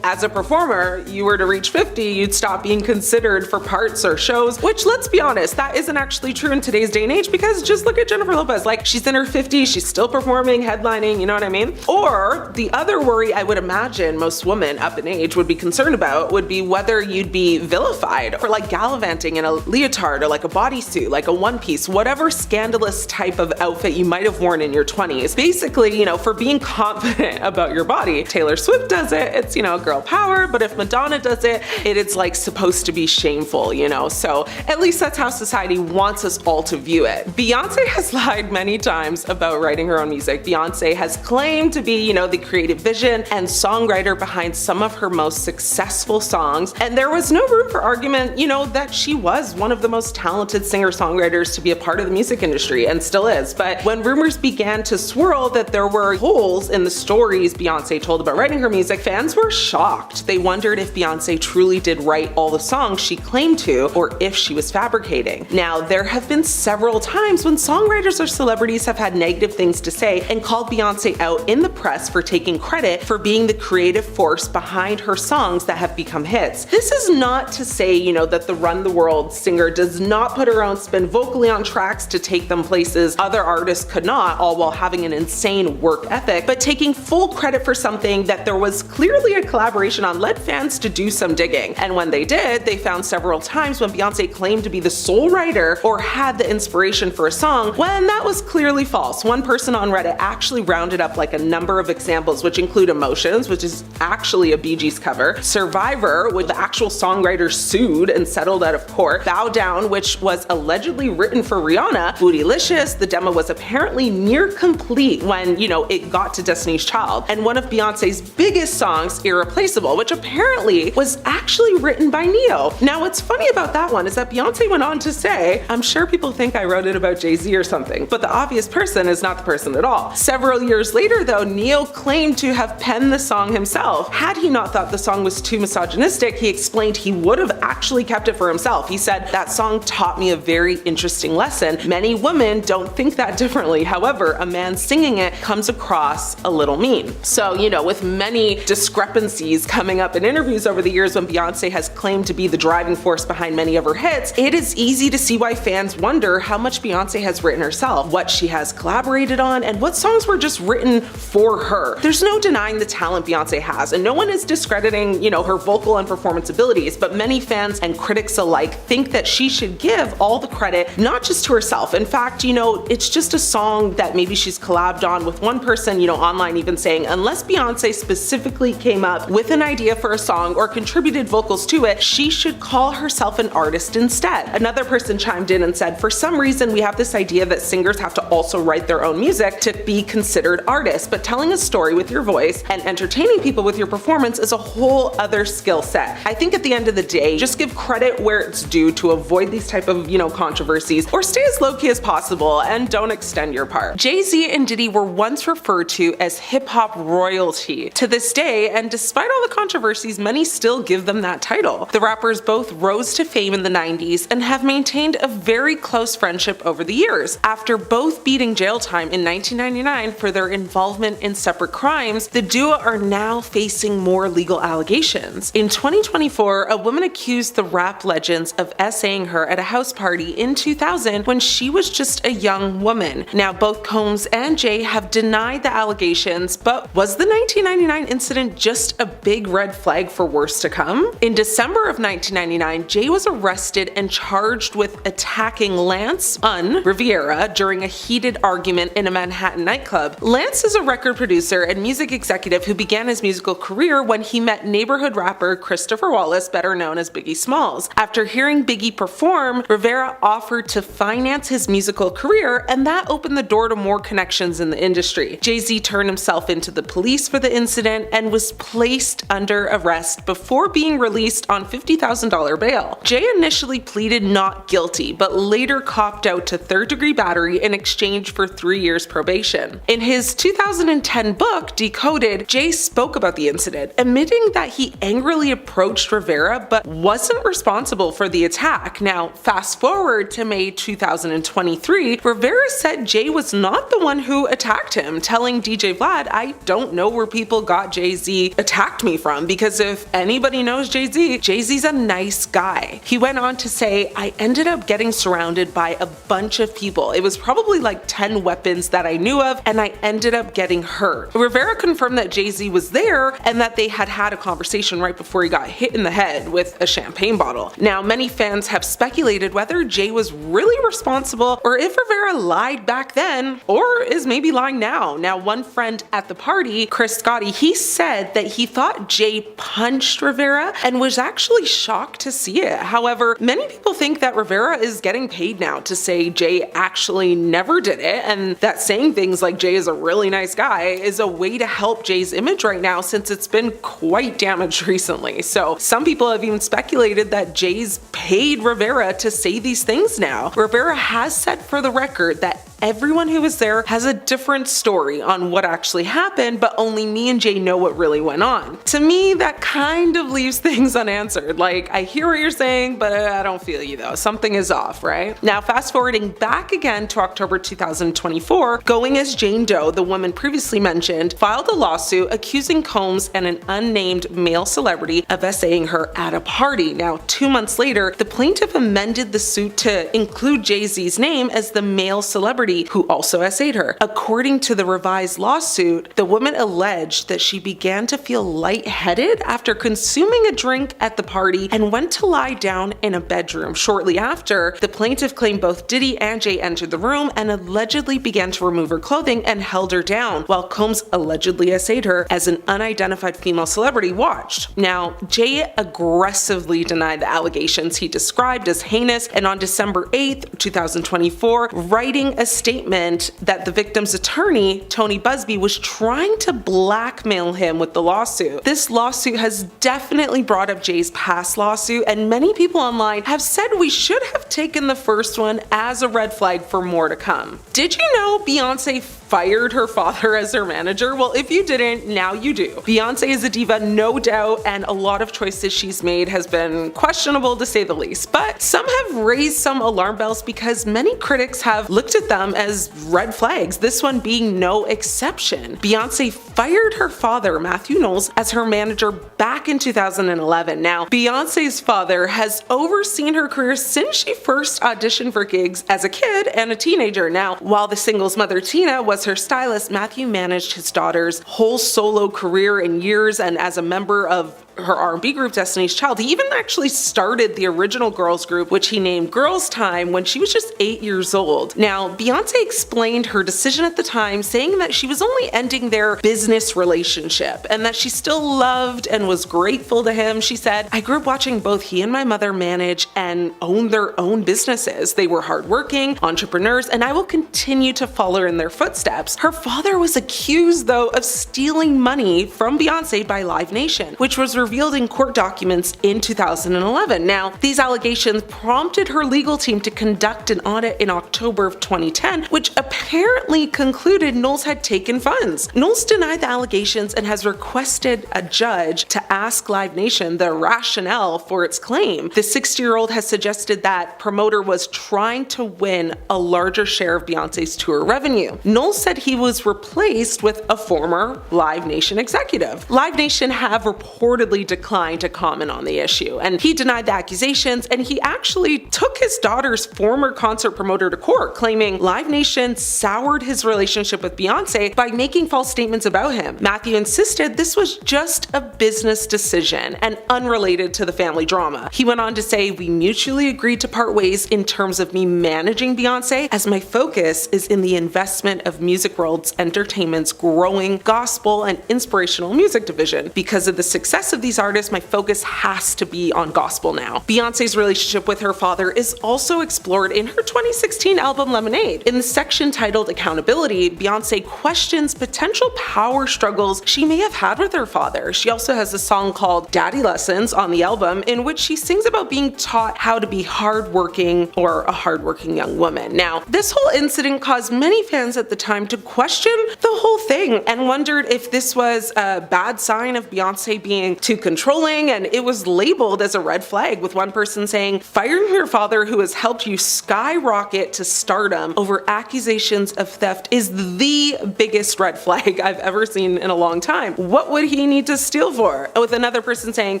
as a performer, you were to reach 50, you'd stop being considered for parts or shows, which, let's be honest, that isn't actually true in today's day and age, because just look at Jennifer Lopez. Like, she's in her 50s, she's still performing, headlining, you know what I mean? Or the other worry I would imagine most women up in age would be concerned about would be whether you'd be vilified for like gallivanting in a leotard or like a bodysuit, like a one piece, whatever scandalous type of outfit you might have worn in your 20s. Basically, for being confident about your body. Taylor Swift does it, it's, girl power, but if Madonna does it, it's like supposed to be shameful, So at least that's how society wants us all to view it. Beyonce has lied many times about writing her own music. Beyonce has claimed to be, the creative vision and songwriter behind some of her most successful successful songs, and there was no room for argument, that she was one of the most talented singer-songwriters to be a part of the music industry, and still is. But when rumors began to swirl that there were holes in the stories Beyonce told about writing her music, fans were shocked. They wondered if Beyonce truly did write all the songs she claimed to, or if she was fabricating. Now, there have been several times when songwriters or celebrities have had negative things to say and called Beyonce out in the press for taking credit for being the creative force behind her songs that have become hits. This is not to say, that the Run the World singer does not put her own spin vocally on tracks to take them places other artists could not, all while having an insane work ethic, but taking full credit for something that there was clearly a collaboration on led fans to do some digging. And when they did, they found several times when Beyonce claimed to be the sole writer or had the inspiration for a song, when that was clearly false. One person on Reddit actually rounded up like a number of examples, which include Emotions, which is actually a Bee Gees cover, Survivor, with the actual songwriter sued and settled out of court, Bow Down, which was allegedly written for Rihanna, Bootylicious, the demo was apparently near complete when, it got to Destiny's Child, and one of Beyonce's biggest songs, Irreplaceable, which apparently was actually written by Neo. Now, what's funny about that one is that Beyonce went on to say, "I'm sure people think I wrote it about Jay Z or something, but the obvious person is not the person at all." Several years later, though, Neo claimed to have penned the song himself. Had he not thought the song was too misogynistic, he explained he would have actually kept it for himself. He said, "That song taught me a very interesting lesson. Many women don't think that differently. However, a man singing it comes across a little mean." So, with many discrepancies coming up in interviews over the years when Beyonce has claimed to be the driving force behind many of her hits, it is easy to see why fans wonder how much Beyonce has written herself, what she has collaborated on, and what songs were just written for her. There's no denying the talent Beyonce has, and no one is discrediting, her vocal and performance abilities, but many fans and critics alike think that she should give all the credit, not just to herself. In fact, it's just a song that maybe she's collabed on with one person, online even saying, unless Beyonce specifically came up with an idea for a song or contributed vocals to it, she should call herself an artist instead. Another person chimed in and said, "For some reason, we have this idea that singers have to also write their own music to be considered artists, but telling a story with your voice and entertaining people with your performance is a whole other skill set. I think at the end of the day, just give credit where it's due to avoid these type of, controversies, or stay as low-key as possible and don't extend your part." Jay Z and Diddy were once referred to as hip-hop royalty. To this day, and despite all the controversies, many still give them that title. The rappers both rose to fame in the 90s and have maintained a very close friendship over the years. After both beating jail time in 1999 for their involvement in separate crimes, the duo are now facing more legal allegations. In 2024, a woman accused the rap legends of essaying her at a house party in 2000 when she was just a young woman. Now, both Combs and Jay have denied the allegations, but was the 1999 incident just a big red flag for worse to come? In December of 1999, Jay was arrested and charged with attacking Lance Riviera during a heated argument in a Manhattan nightclub. Lance is a record producer and music executive who began his musical career when he met neighborhood rapper Christopher Wallace, better known as Biggie Smalls. After hearing Biggie perform, Rivera offered to finance his musical career, and that opened the door to more connections in the industry. Jay Z turned himself into the police for the incident and was placed under arrest before being released on $50,000 bail. Jay initially pleaded not guilty, but later copped out to third-degree battery in exchange for 3 years probation. In his 2010 book, Decoded, Jay spoke about the incident, admitting that he angrily approached Rivera but wasn't responsible for the attack. Now, fast forward to May 2023, Rivera said Jay was not the one who attacked him, telling DJ Vlad, "I don't know where people got Jay-Z attacked me from, because if anybody knows Jay-Z, Jay-Z's a nice guy." He went on to say, "I ended up getting surrounded by a bunch of people. It was probably like 10 weapons that I knew of, and I ended up getting hurt." Rivera confirmed that Jay-Z was there and that they had had a conversation right before he got hit in the head with a champagne bottle. Now, many fans have speculated whether Jay was really responsible or if Rivera lied back then or is maybe lying now. Now, one friend at the party, Chris Scotti, he said that he thought Jay punched Rivera and was actually shocked to see it. However, many people think that Rivera is getting paid now to say Jay actually never did it, and that saying things like Jay is a really nice guy is a way to help Jay's image right now, since it's been quite damaged much recently. So some people have even speculated that Jay's paid Rivera to say these things now. Rivera has said for the record that everyone who was there has a different story on what actually happened, but only me and Jay know what really went on. To me, that kind of leaves things unanswered. Like, I hear what you're saying, but I don't feel you though. Something is off, right? Now, fast forwarding back again to October 2024, going as Jane Doe, the woman previously mentioned, filed a lawsuit accusing Combs and an unnamed male celebrity of essaying her at a party. Now, 2 months later, the plaintiff amended the suit to include Jay Z's name as the male celebrity who also essayed her. According to the revised lawsuit, the woman alleged that she began to feel lightheaded after consuming a drink at the party and went to lie down in a bedroom. Shortly after, the plaintiff claimed both Diddy and Jay entered the room and allegedly began to remove her clothing and held her down, while Combs allegedly essayed her as an unidentified female celebrity watched. Now, Jay aggressively denied the allegations he described as heinous, and on December 8th, 2024, writing a statement that the victim's attorney, Tony Busby, was trying to blackmail him with the lawsuit. This lawsuit has definitely brought up Jay's past lawsuit, and many people online have said we should have taken the first one as a red flag for more to come. Did you know Beyonce fired her father as her manager? Well, if you didn't, now you do. Beyonce is a diva, no doubt, and a lot of choices she's made has been questionable to say the least, but some have raised some alarm bells because many critics have looked at them as red flags, this one being no exception. Beyonce fired her father, Matthew Knowles, as her manager back in 2011. Now, Beyonce's father has overseen her career since she first auditioned for gigs as a kid and a teenager. Now, while the singles mother Tina was her stylist, Matthew managed his daughter's whole solo career in years, and as a member of her R&B group Destiny's Child, he even actually started the original girls group, which he named Girls Time, when she was just 8 years old. Now, Beyonce explained her decision at the time, saying that she was only ending their business relationship and that she still loved and was grateful to him. She said, "I grew up watching both he and my mother manage and own their own businesses. They were hardworking entrepreneurs, and I will continue to follow in their footsteps." Her father was accused, though, of stealing money from Beyonce by Live Nation, which was revealed in court documents in 2011. Now, these allegations prompted her legal team to conduct an audit in October of 2010, which apparently concluded Knowles had taken funds. Knowles denied the allegations and has requested a judge to ask Live Nation the rationale for its claim. The 60-year-old has suggested that promoter was trying to win a larger share of Beyonce's tour revenue. Knowles said he was replaced with a former Live Nation executive. Live Nation have reportedly declined to comment on the issue, and he denied the accusations, and he actually took his daughter's former concert promoter to court, claiming Live Nation soured his relationship with Beyonce by making false statements about him. Matthew insisted this was just a business decision and unrelated to the family drama. He went on to say, "We mutually agreed to part ways in terms of me managing Beyonce, as my focus is in the investment of Music World's Entertainment's growing gospel and inspirational music division. Because of the success of these artists, my focus has to be on gospel now." Beyonce's relationship with her father is also explored in her 2016 album Lemonade. In the section titled Accountability, Beyonce questions potential power struggles she may have had with her father. She also has a song called Daddy Lessons on the album, in which she sings about being taught how to be hardworking, or a hardworking young woman. Now, this whole incident caused many fans at the time to question the whole thing and wondered if this was a bad sign of Beyonce being too controlling, and it was labeled as a red flag, with one person saying, "Firing your father, who has helped you skyrocket to stardom, over accusations of theft is the biggest red flag I've ever seen in a long time. What would he need to steal for?" With another person saying,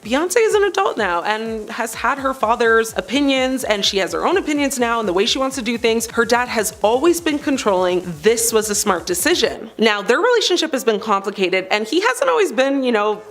"Beyonce is an adult now and has had her father's opinions, and she has her own opinions now and the way she wants to do things. Her dad has always been controlling. This was a smart decision." Now, their relationship has been complicated, and he hasn't always been,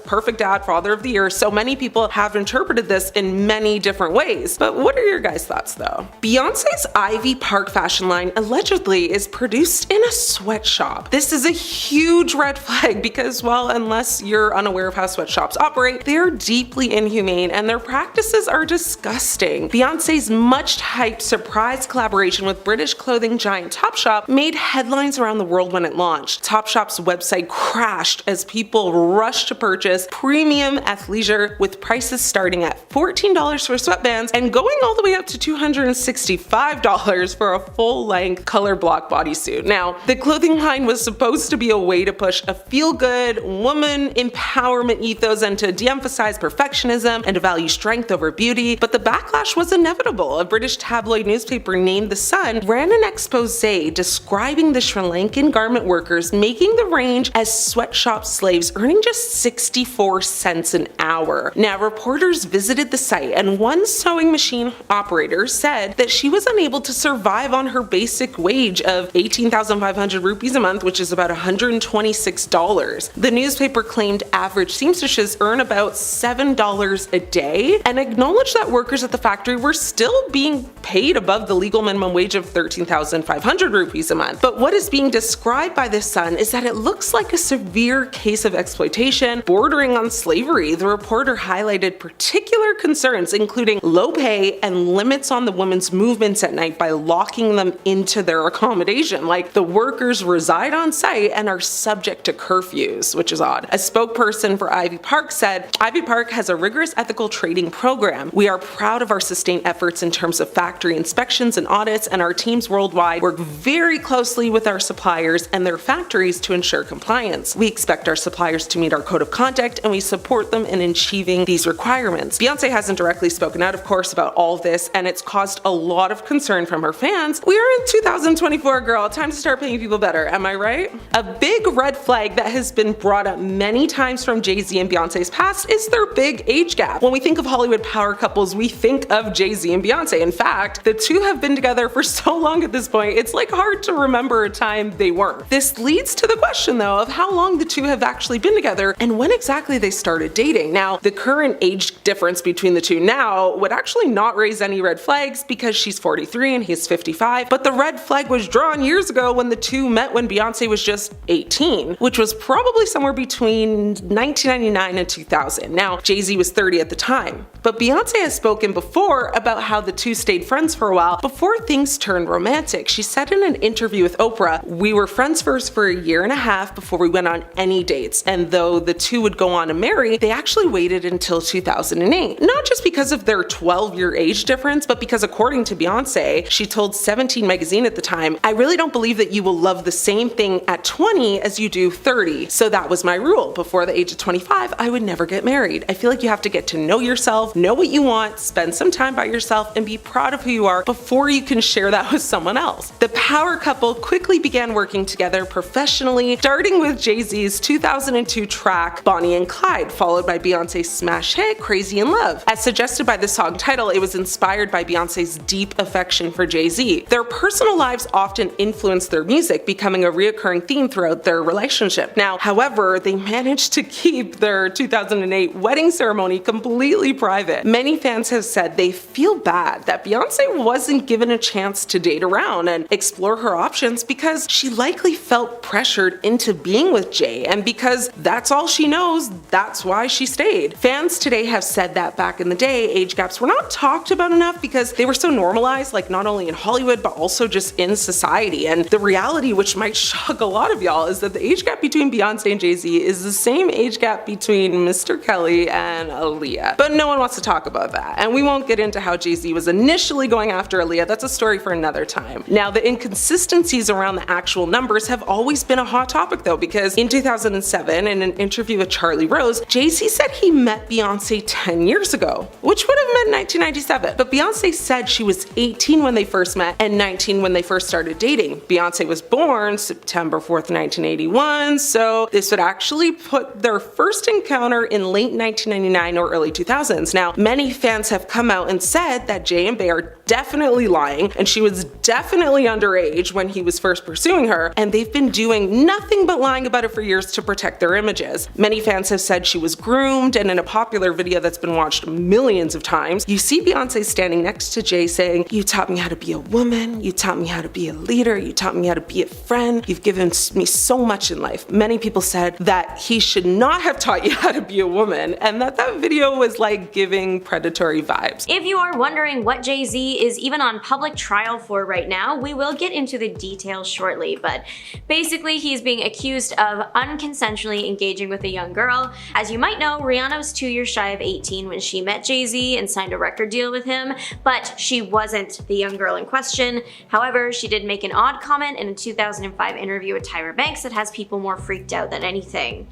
perfect dad, father of the year, so many people have interpreted this in many different ways. But what are your guys' thoughts though? Beyonce's Ivy Park fashion line allegedly is produced in a sweatshop. This is a huge red flag because, well, unless you're unaware of how sweatshops operate, they're deeply inhumane and their practices are disgusting. Beyonce's much-hyped surprise collaboration with British clothing giant Topshop made headlines around the world when it launched. Topshop's website crashed as people rushed to purchase premium athleisure, with prices starting at $14 for sweatbands and going all the way up to $265 for a full-length color block bodysuit. Now, the clothing line was supposed to be a way to push a feel-good woman empowerment ethos and to de-emphasize perfectionism and to value strength over beauty, but the backlash was inevitable. A British tabloid newspaper named The Sun ran an expose describing the Sri Lankan garment workers making the range as sweatshop slaves, earning just 64 cents an hour. Now, reporters visited the site, and one sewing machine operator said that she was unable to survive on her basic wage of 18,500 rupees a month, which is about $126. The newspaper claimed average seamstresses earn about $7 a day and acknowledged that workers at the factory were still being paid above the legal minimum wage of 13,500 rupees a month. But what is being described by The Sun is that it looks like a severe case of exploitation bordering on slavery. The reporter highlighted particular concerns, including low pay and limits on the women's movements at night by locking them into their accommodation. Like, the workers reside on site and are subject to curfews, which is odd. A spokesperson for Ivy Park said, "Ivy Park has a rigorous ethical trading program. We are proud of our sustained efforts in terms of factory inspections and audits, and our teams worldwide work very closely with our suppliers and their factories to ensure compliance. We expect our suppliers to meet our code of conduct, and we support them in achieving these requirements." Beyoncé hasn't directly spoken out, of course, about all of this, and it's caused a lot of concern from her fans. We are in 2024, girl. Time to start paying people better, am I right? A big red flag that has been brought up many times from Jay Z and Beyoncé's past is their big age gap. When we think of Hollywood power couples, we think of Jay Z and Beyoncé. In fact, the two have been together for so long at this point, it's like hard to remember a time they weren't. This leads to the question, though, of how long the two have actually been together and when exactly they started dating. Now, the current age difference between the two now would actually not raise any red flags because she's 43 and he's 55, but the red flag was drawn years ago when the two met when Beyoncé was just 18, which was probably somewhere between 1999 and 2000. Now, Jay Z was 30 at the time, but Beyoncé has spoken before about how the two stayed friends for a while before things turned romantic. She said in an interview with Oprah, "We were friends first for a year and a half before we went on any dates, and though the two would go on to marry, they actually waited until 2008. Not just because of their 12-year age difference, but because, according to Beyoncé, she told 17 magazine at the time, "I really don't believe that you will love the same thing at 20 as you do 30. So that was my rule. Before the age of 25, I would never get married. I feel like you have to get to know yourself, know what you want, spend some time by yourself, and be proud of who you are before you can share that with someone else." The power couple quickly began working together professionally, starting with Jay Z's 2002 track Bonnie and Clyde, followed by Beyoncé's smash hit Crazy in Love. As suggested by the song title, it was inspired by Beyoncé's deep affection for Jay Z. Their personal lives often influenced their music, becoming a reoccurring theme throughout their relationship. Now, however, they managed to keep their 2008 wedding ceremony completely private. Many fans have said they feel bad that Beyoncé wasn't given a chance to date around and explore her options because she likely felt pressured into being with Jay, and because that's all she knows, that's why she stayed. Fans today have said that back in the day, age gaps were not talked about enough because they were so normalized, like not only in Hollywood but also just in society. And the reality, which might shock a lot of y'all, is that the age gap between Beyoncé and Jay Z is the same age gap between Mr. Kelly and Aaliyah. But no one wants to talk about that, and we won't get into how Jay Z was initially going after Aaliyah. That's a story for another time. Now, the inconsistencies around the actual numbers have always been a hot topic, though, because in 2007, in an interview with Charlie Rose, Jay Z said he met Beyoncé 10 years ago, which would have meant 1997. But Beyoncé said she was 18 when they first met and 19 when they first started dating. Beyoncé was born September 4th, 1981, so this would actually put their first encounter in late 1999 or early 2000s. Now, many fans have come out and said that Jay and Bey are definitely lying, and she was definitely underage when he was first pursuing her, and they've been doing nothing but lying about it for years to protect their images. Many fans have said she was groomed, and in a popular video that's been watched millions of times, you see Beyoncé standing next to Jay saying, "You taught me how to be a woman, you taught me how to be a leader, you taught me how to be a friend, you've given me so much in life." Many people said that he should not have taught you how to be a woman, and that video was like giving predatory vibes. If you are wondering what Jay Z is even on public trial for right now, we will get into the details shortly, but basically he's being accused of unconsensually engaging with a young girl. As you might might know, Rihanna was 2 years shy of 18 when she met Jay Z and signed a record deal with him, but she wasn't the young girl in question. However, she did make an odd comment in a 2005 interview with Tyra Banks that has people more freaked out than anything.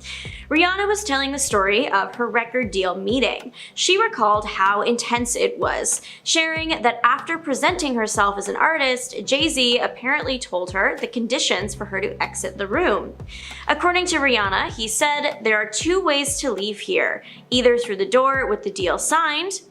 Rihanna was telling the story of her record deal meeting. She recalled how intense it was, sharing that after presenting herself as an artist, Jay Z apparently told her the conditions for her to exit the room. According to Rihanna, he said, "There are two ways to leave here, either through the door with the deal signed,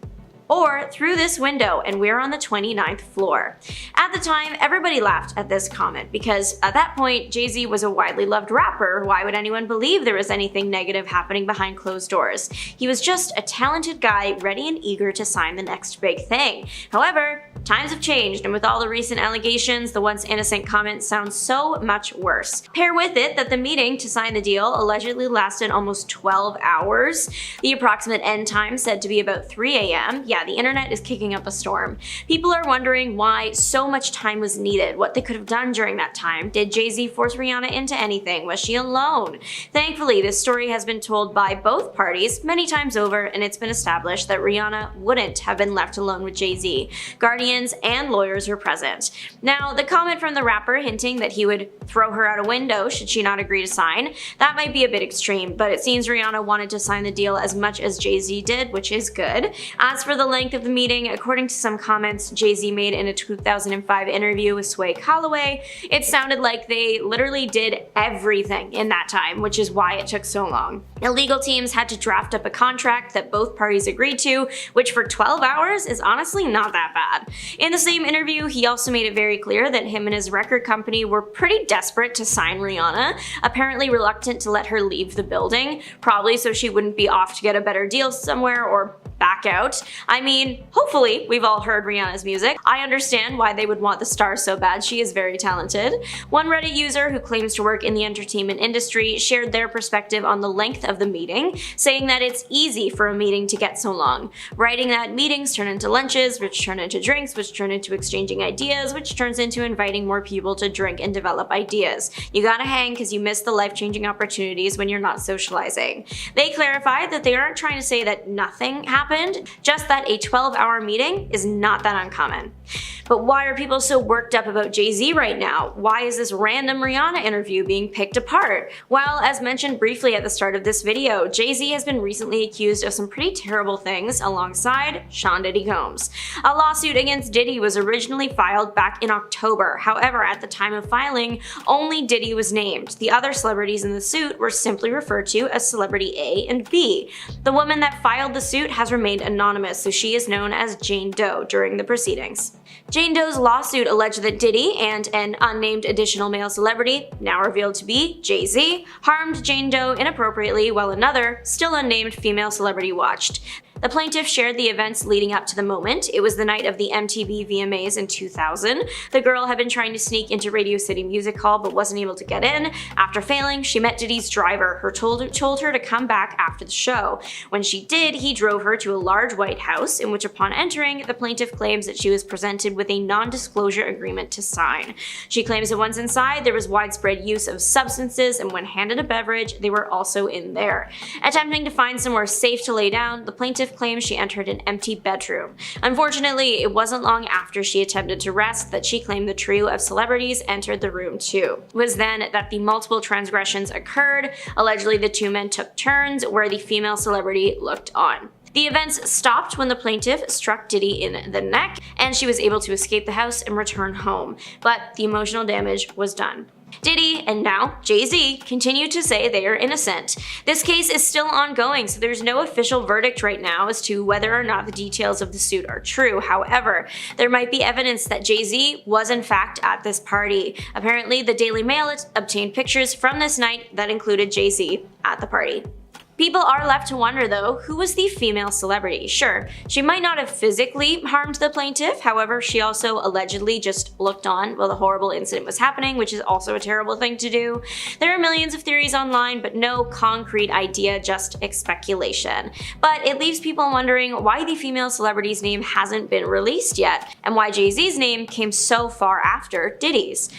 or through this window, and we're on the 29th floor." At the time, everybody laughed at this comment because at that point, Jay Z was a widely loved rapper. Why would anyone believe there was anything negative happening behind closed doors? He was just a talented guy ready and eager to sign the next big thing. However, times have changed, and with all the recent allegations, the once innocent comment sounds so much worse. Pair with it that the meeting to sign the deal allegedly lasted almost 12 hours. The approximate end time said to be about 3 a.m. Yeah, the internet is kicking up a storm. People are wondering why so much time was needed, what they could have done during that time. Did Jay Z force Rihanna into anything? Was she alone? Thankfully, this story has been told by both parties many times over, and it's been established that Rihanna wouldn't have been left alone with Jay Z. Guardians and lawyers were present. Now, the comment from the rapper hinting that he would throw her out a window should she not agree to sign, that might be a bit extreme, but it seems Rihanna wanted to sign the deal as much as Jay Z did, which is good. As for the length of the meeting, according to some comments Jay Z made in a 2005 interview with Sway Calloway, it sounded like they literally did everything in that time, which is why it took so long. The legal teams had to draft up a contract that both parties agreed to, which for 12 hours is honestly not that bad. In the same interview, he also made it very clear that him and his record company were pretty desperate to sign Rihanna, apparently reluctant to let her leave the building, probably so she wouldn't be off to get a better deal somewhere or back out. I mean, hopefully we've all heard Rihanna's music. I understand why they would want the star so bad. She is very talented. One Reddit user who claims to work in the entertainment industry shared their perspective on the length of the meeting, saying that it's easy for a meeting to get so long, writing that meetings turn into lunches, which turn into drinks, which turn into exchanging ideas, which turns into inviting more people to drink and develop ideas. You gotta hang because you miss the life-changing opportunities when you're not socializing. They clarified that they aren't trying to say that nothing happened, just that a 12-hour meeting is not that uncommon. But why are people so worked up about Jay Z right now? Why is this random Rihanna interview being picked apart? Well, as mentioned briefly at the start of this video, Jay Z has been recently accused of some pretty terrible things alongside Sean Diddy Combs. A lawsuit against Diddy was originally filed back in October. However, at the time of filing, only Diddy was named. The other celebrities in the suit were simply referred to as Celebrity A and B. The woman that filed the suit has remained anonymous, so she is known as Jane Doe during the proceedings. Jane Doe's lawsuit alleged that Diddy and an unnamed additional male celebrity, now revealed to be Jay Z, harmed Jane Doe inappropriately while another, still unnamed female celebrity watched. The plaintiff shared the events leading up to the moment. It was the night of the MTV VMAs in 2000. The girl had been trying to sneak into Radio City Music Hall but wasn't able to get in. After failing, she met Diddy's driver, who told her to come back after the show. When she did, he drove her to a large white house, in which upon entering, the plaintiff claims that she was presented with a non-disclosure agreement to sign. She claims that once inside, there was widespread use of substances, and when handed a beverage, they were also in there. Attempting to find somewhere safe to lay down, the plaintiff claims she entered an empty bedroom. Unfortunately, it wasn't long after she attempted to rest that she claimed the trio of celebrities entered the room too. It was then that the multiple transgressions occurred. Allegedly, the two men took turns where the female celebrity looked on. The events stopped when the plaintiff struck Diddy in the neck, and she was able to escape the house and return home, but the emotional damage was done. Diddy, and now Jay Z, continue to say they are innocent. This case is still ongoing, so there's no official verdict right now as to whether or not the details of the suit are true. However, there might be evidence that Jay Z was in fact at this party. Apparently, the Daily Mail obtained pictures from this night that included Jay Z at the party. People are left to wonder though, who was the female celebrity? Sure, she might not have physically harmed the plaintiff, however, she also allegedly just looked on while the horrible incident was happening, which is also a terrible thing to do. There are millions of theories online, but no concrete idea, just speculation. But it leaves people wondering why the female celebrity's name hasn't been released yet, and why Jay Z's name came so far after Diddy's.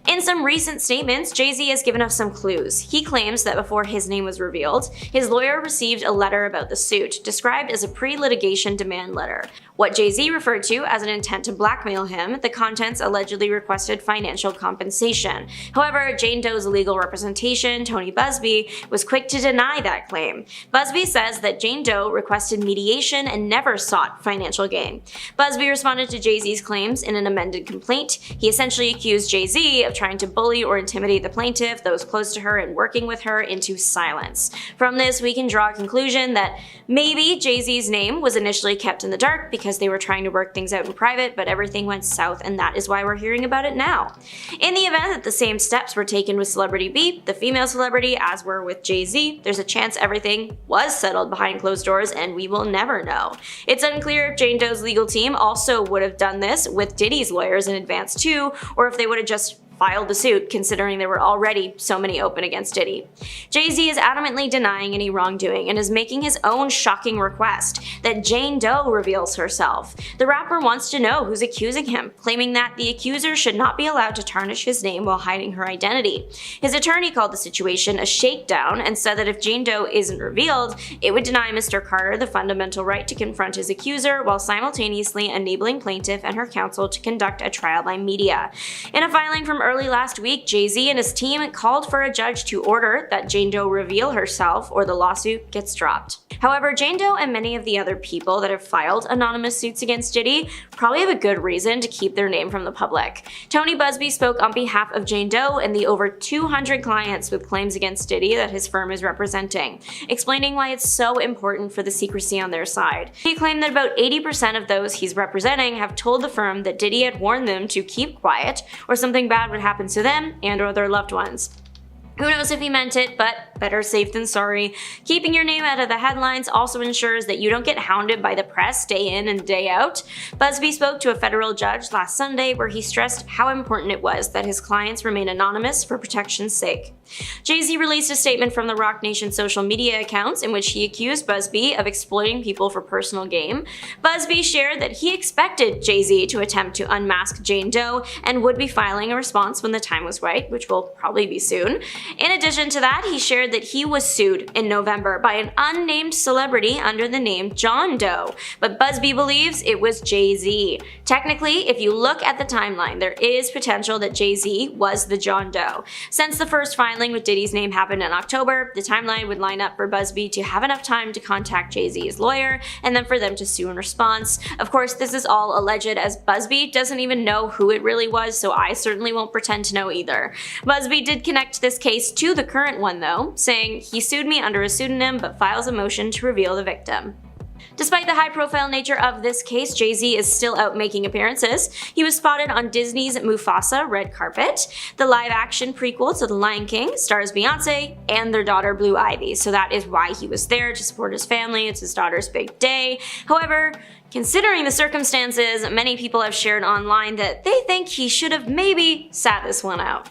In some recent statements, Jay Z has given us some clues. He claims that before his name was revealed, his lawyer received a letter about the suit, described as a pre-litigation demand letter. What Jay Z referred to as an intent to blackmail him, the contents allegedly requested financial compensation. However, Jane Doe's legal representation, Tony Busby, was quick to deny that claim. Busby says that Jane Doe requested mediation and never sought financial gain. Busby responded to Jay Z's claims in an amended complaint. He essentially accused Jay Z of trying to bully or intimidate the plaintiff, those close to her, and working with her into silence. From this, we can draw a conclusion that maybe Jay Z's name was initially kept in the dark because they were trying to work things out in private, but everything went south, and that is why we're hearing about it now. In the event that the same steps were taken with Celebrity B, the female celebrity, as were with Jay Z, there's a chance everything was settled behind closed doors, and we will never know. It's unclear if Jane Doe's legal team also would have done this with Diddy's lawyers in advance too, or if they would have just filed the suit, considering there were already so many open against Diddy. Jay Z is adamantly denying any wrongdoing and is making his own shocking request that Jane Doe reveals herself. The rapper wants to know who's accusing him, claiming that the accuser should not be allowed to tarnish his name while hiding her identity. His attorney called the situation a shakedown and said that if Jane Doe isn't revealed, it would deny Mr. Carter the fundamental right to confront his accuser while simultaneously enabling plaintiff and her counsel to conduct a trial by media. In a filing from early last week, Jay Z and his team called for a judge to order that Jane Doe reveal herself or the lawsuit gets dropped. However, Jane Doe and many of the other people that have filed anonymous suits against Diddy probably have a good reason to keep their name from the public. Tony Busby spoke on behalf of Jane Doe and the over 200 clients with claims against Diddy that his firm is representing, explaining why it's so important for the secrecy on their side. He claimed that about 80% of those he's representing have told the firm that Diddy had warned them to keep quiet or something bad would happen to them and or their loved ones. Who knows if he meant it, but better safe than sorry. Keeping your name out of the headlines also ensures that you don't get hounded by the press day in and day out. Busby spoke to a federal judge last Sunday where he stressed how important it was that his clients remain anonymous for protection's sake. Jay Z released a statement from the Roc Nation social media accounts in which he accused Busby of exploiting people for personal gain. Busby shared that he expected Jay Z to attempt to unmask Jane Doe and would be filing a response when the time was right, which will probably be soon. In addition to that, he shared that he was sued in November by an unnamed celebrity under the name John Doe, but Busby believes it was Jay Z. Technically, if you look at the timeline, there is potential that Jay Z was the John Doe. Since the first filing with Diddy's name happened in October, the timeline would line up for Busby to have enough time to contact Jay Z's lawyer and then for them to sue in response. Of course, this is all alleged, as Busby doesn't even know who it really was, so I certainly won't pretend to know either. Busby did connect this case to the current one though, saying he sued me under a pseudonym but files a motion to reveal the victim. Despite the high-profile nature of this case, Jay Z is still out making appearances. He was spotted on Disney's Mufasa red carpet. The live-action prequel to The Lion King stars Beyonce and their daughter Blue Ivy, so that is why he was there, to support his family. It's his daughter's big day. However, considering the circumstances, many people have shared online that they think he should have maybe sat this one out.